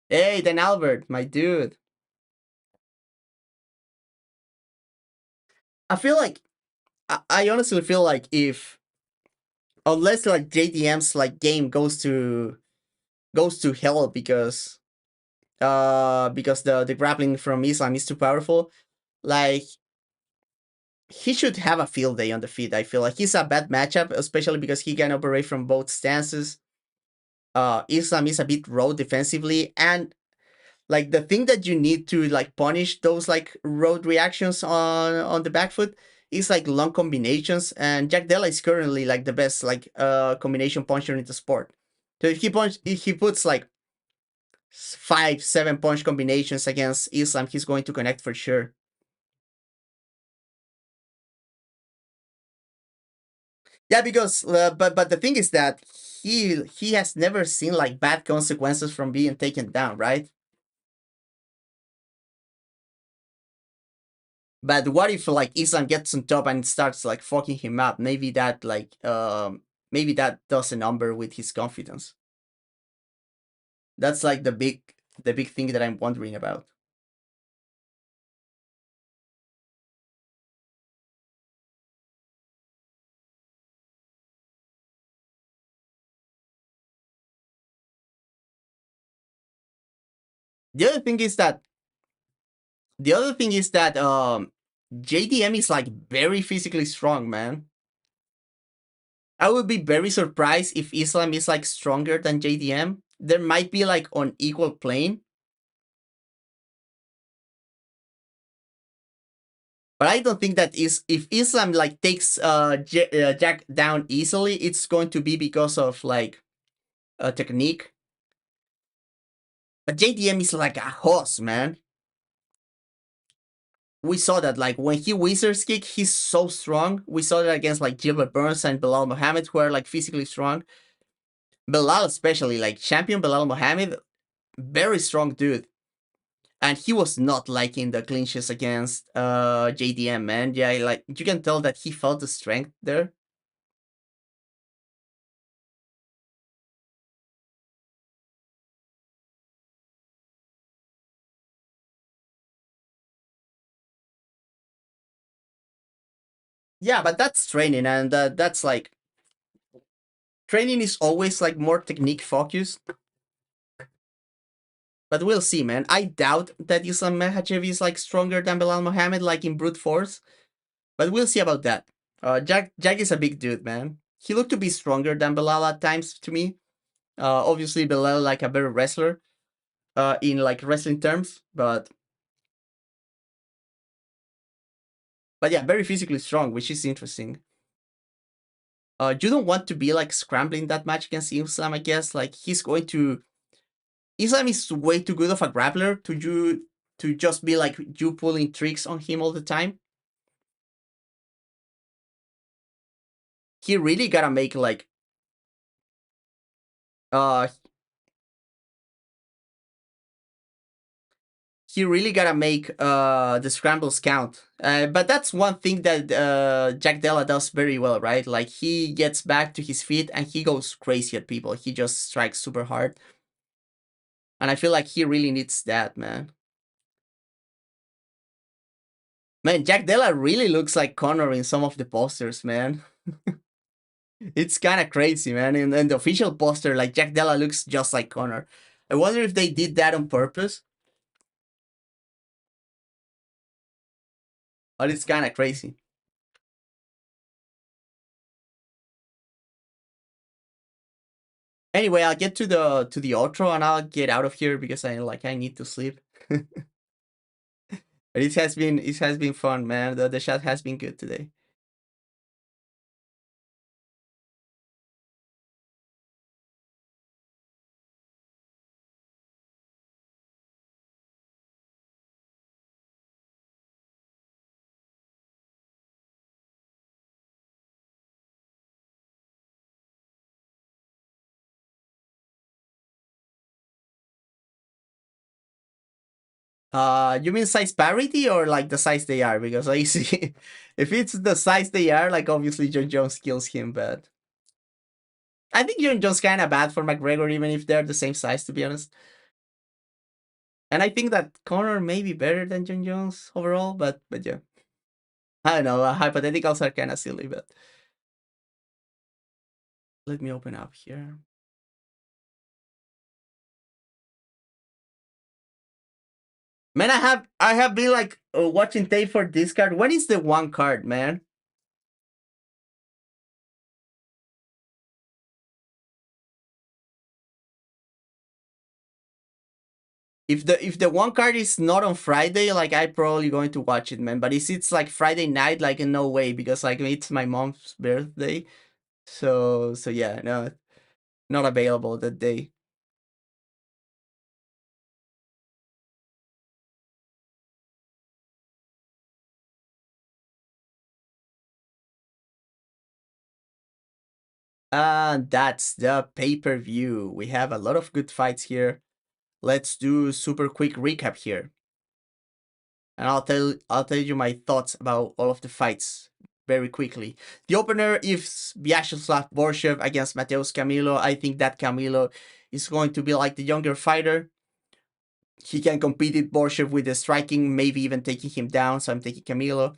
Hey, Dan Albert, my dude. I feel like I honestly feel like if unless like JDM's like game goes to hell because the grappling from Islam is too powerful, like he should have a field day on the feet. I feel like he's a bad matchup, especially because he can operate from both stances. Islam is a bit raw defensively, and like the thing that you need to like punish those like road reactions on the back foot is like long combinations, and Jack Della is currently like the best like combination puncher in the sport. So if he puts like 5 7 punch combinations against Islam, he's going to connect for sure. Yeah, because but the thing is that he has never seen like bad consequences from being taken down, right? But what if like Islam gets on top and starts like fucking him up? Maybe that does a number with his confidence. That's like the big thing that I'm wondering about. The other thing is that JDM is like very physically strong, man. I would be very surprised if Islam is like stronger than JDM. There might be like on equal plane, but I don't think that is if Islam like takes Jack down easily, it's going to be because of like a technique. But JDM is like a horse, man. We saw that like when he wizards kick, he's so strong. We saw that against like Gilbert Burns and Belal Mohammed, who are like physically strong. Belal especially, like champion Belal Mohammed, very strong dude. And he was not liking the clinches against JDM, man. Yeah, like you can tell that he felt the strength there. Yeah, but that's training, and that's like training is always like more technique focused. But we'll see, man. I doubt that Islam Makhachev is like stronger than Belal Mohammed, like in brute force. But we'll see about that. Jack is a big dude, man. He looked to be stronger than Belal at times to me. Obviously Belal like a better wrestler, in like wrestling terms, but yeah, very physically strong, which is interesting. You don't want to be like scrambling that much against Islam, I guess. Like he's going to Islam is way too good of a grappler to just be like you pulling tricks on him all the time. He really gotta make like uh he really gotta make the scrambles count. But that's one thing that Jack Della does very well, right? Like he gets back to his feet and he goes crazy at people. He just strikes super hard, and I feel like he really needs that, man. Man, Jack Della really looks like Connor in some of the posters, man. It's kind of crazy, man. In the official poster, like Jack Della looks just like Connor. I wonder if they did that on purpose, but it's kind of crazy. Anyway, I'll get to the outro and I'll get out of here because I need to sleep. But it has been fun, man. The chat has been good today. You mean size parity or like the size they are? Because I see if it's the size they are, like obviously John Jones kills him, but I think John Jones kind of bad for McGregor, even if they're the same size, to be honest. And I think that Conor may be better than John Jones overall, but yeah, I don't know. Hypotheticals are kind of silly, but let me open up here. Man, I have been like watching tape for this card. When is the one card, man? If the one card is not on Friday, like I probably going to watch it, man. But if it's like Friday night, like no way, because like it's my mom's birthday. So yeah, no, not available that day. And that's the pay-per-view. We have a lot of good fights here. Let's do super quick recap here. And I'll tell you my thoughts about all of the fights very quickly. The opener is Vyacheslav Borshev against Mateus Camilo. I think that Camilo is going to be like the younger fighter. He can compete with Borshev with the striking, maybe even taking him down. So I'm taking Camilo.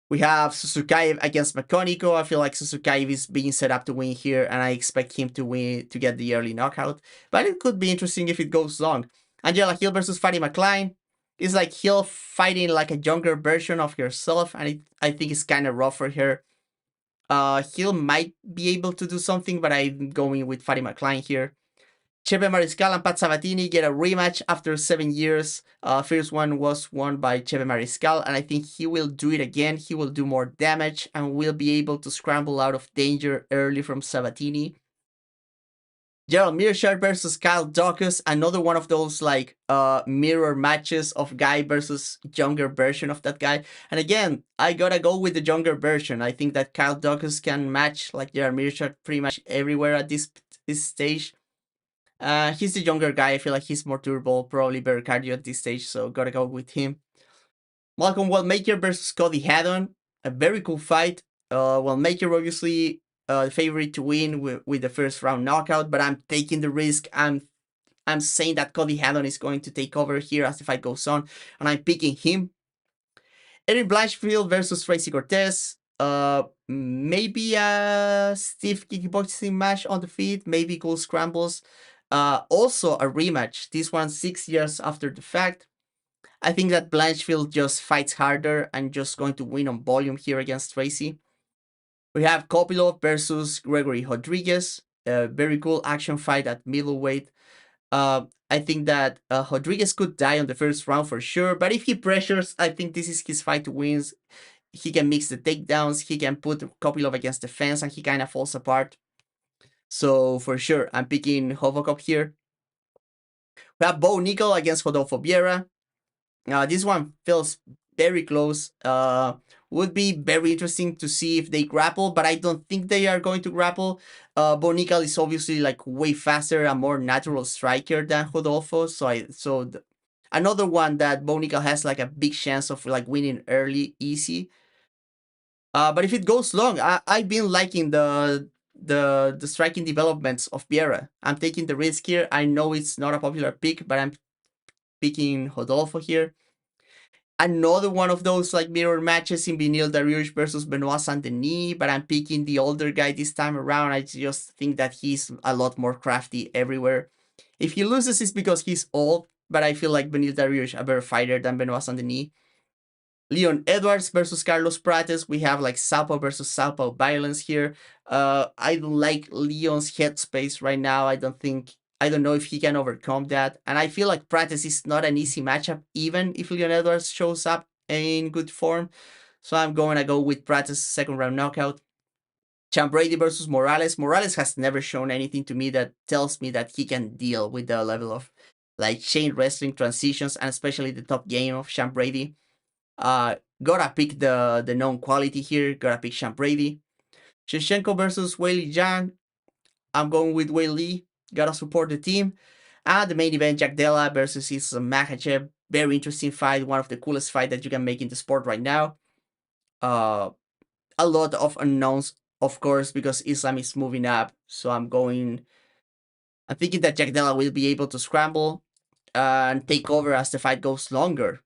We have Suzukaev against Makoniko. I feel like Suzukaev is being set up to win here, and I expect him to win to get the early knockout. But it could be interesting if it goes long. Angela Hill versus Fatty McLean. It's like Hill fighting like a younger version of herself, and I think it's kind of rough for her. Hill might be able to do something, but I'm going with Fatty McLean here. Cheve Mariscal and Pat Sabatini get a rematch after 7 years. First one was won by Cheve Mariscal, and I think he will do it again. He will do more damage and will be able to scramble out of danger early from Sabatini. Gerald Mearshart versus Kyle Dawkins, another one of those like mirror matches of guy versus younger version of that guy. And again, I gotta go with the younger version. I think that Kyle Dawkins can match like Gerald Mearshart pretty much everywhere at this stage. He's the younger guy. I feel like he's more durable, probably better cardio at this stage, so gotta go with him. Malcolm Wellmaker versus Cody Haddon, a very cool fight. Wellmaker obviously the favorite to win with the first round knockout, but I'm taking the risk. I'm saying that Cody Haddon is going to take over here as the fight goes on, and I'm picking him. Erin Blanchfield versus Tracy Cortez. Maybe a stiff kickboxing match on the feet, maybe cool scrambles. Also a rematch. This one 6 years after the fact. I think that Blanchfield just fights harder and just going to win on volume here against Tracy. We have Kopylov versus Gregory Rodrigues. A very cool action fight at middleweight. I think that Rodrigues could die on the first round for sure, but if he pressures, I think this is his fight to win. He can mix the takedowns, he can put Kopylov against the fence, and he kind of falls apart. So for sure, I'm picking Hovokop here. We have Bo Nickal against Rodolfo Vieira. This one feels very close. Would be very interesting to see if they grapple, but I don't think they are going to grapple. Bo Nickal is obviously like way faster, a more natural striker than Rodolfo. Another one that Bo Nickal has like a big chance of like winning early, easy. But if it goes long, I've been liking the striking developments of Vieira. I'm taking the risk here. I know it's not a popular pick, but I'm picking Rodolfo here. Another one of those like mirror matches in Beneil Dariush versus Benoît and Denis, but I'm picking the older guy this time around. I just think that he's a lot more crafty everywhere. If he loses, it's because he's old, but I feel like Beneil Dariush a better fighter than Benoît and Denis. Leon Edwards versus Carlos Prates. We have like Southpaw versus Southpaw violence here. I don't like Leon's headspace right now. I don't know if he can overcome that. And I feel like Prates is not an easy matchup, even if Leon Edwards shows up in good form. So I'm going to go with Prates' second round knockout. Champ Brady versus Morales. Morales has never shown anything to me that tells me that he can deal with the level of like chain wrestling transitions, and especially the top game of Champ Brady. Gotta pick the known quality here. Gotta pick Champ Brady. Shevchenko versus Weili Zhang. I'm going with Weili. Gotta support the team. And the main event, Della versus Makhachev. very interesting fight, one of the coolest fight that you can make in the sport right now. Uh, a lot of unknowns, of course, because Islam is moving up. So I'm thinking that Jack Della will be able to scramble and take over as the fight goes longer.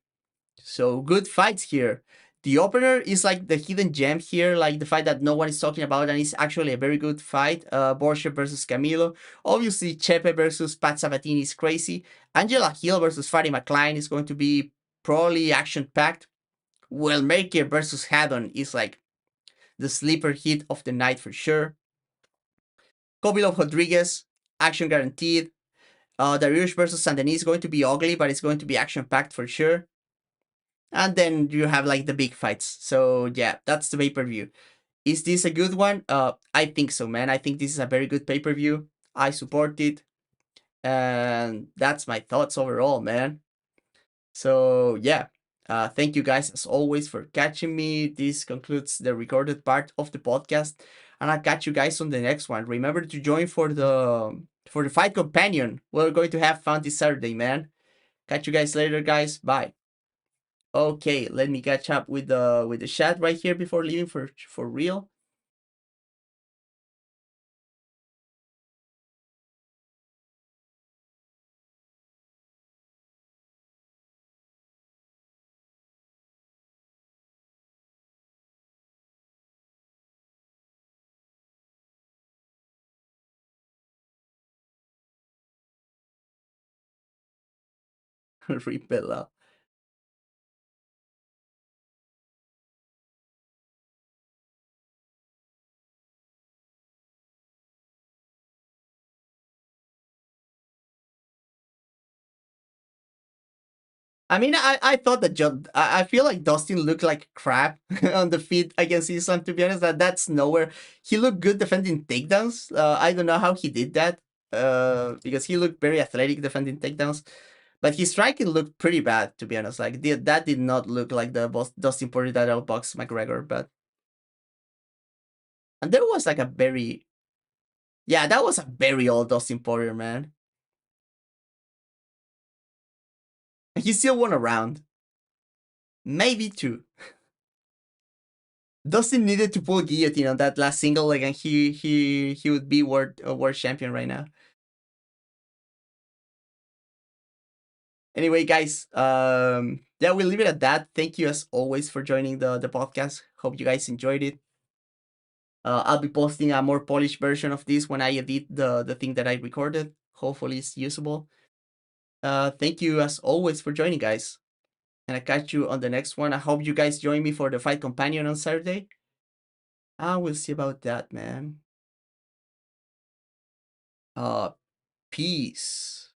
So good fights here. The opener is like the hidden gem here, like the fight that no one is talking about, and it's actually a very good fight. Borgia versus Camilo. Obviously, Chepe versus Pat Sabatini is crazy. Angela Hill versus Fatima Klein is going to be probably action packed. Well, Merker versus Haddon is like the sleeper hit of the night for sure. Kopylov Rodrigues, action guaranteed. Dariush versus Denis is going to be ugly, but it's going to be action packed for sure. And then you have like the big fights. So yeah, that's the pay per view. Is this a good one? I think so, man. I think this is a very good pay per view. I support it, and that's my thoughts overall, man. So yeah, thank you guys as always for catching me. This concludes the recorded part of the podcast, and I'll catch you guys on the next one. Remember to join for the fight companion. We're going to have fun this Saturday, man. Catch you guys later, guys. Bye. Okay, let me catch up with the chat right here before leaving for real. Ripella. I mean, I thought that I feel like Dustin looked like crap on the feet against Islam. To be honest, that's nowhere. He looked good defending takedowns. I don't know how he did that. Because he looked very athletic defending takedowns, but his striking looked pretty bad. To be honest, like that did not look like the Dustin Poirier that outboxed McGregor. But and there was like a very yeah, that was a very old Dustin Poirier, man. He still won a round, maybe two. Dustin needed to pull guillotine on that last single leg, and he would be world champion right now. Anyway, guys, yeah, we'll leave it at that. Thank you as always for joining the podcast. Hope you guys enjoyed it. I'll be posting a more polished version of this when I edit the thing that I recorded. Hopefully, it's usable. Thank you as always for joining, guys, and I catch you on the next one. I hope you guys join me for the fight companion on Saturday. I will see about that, man. Uh, peace.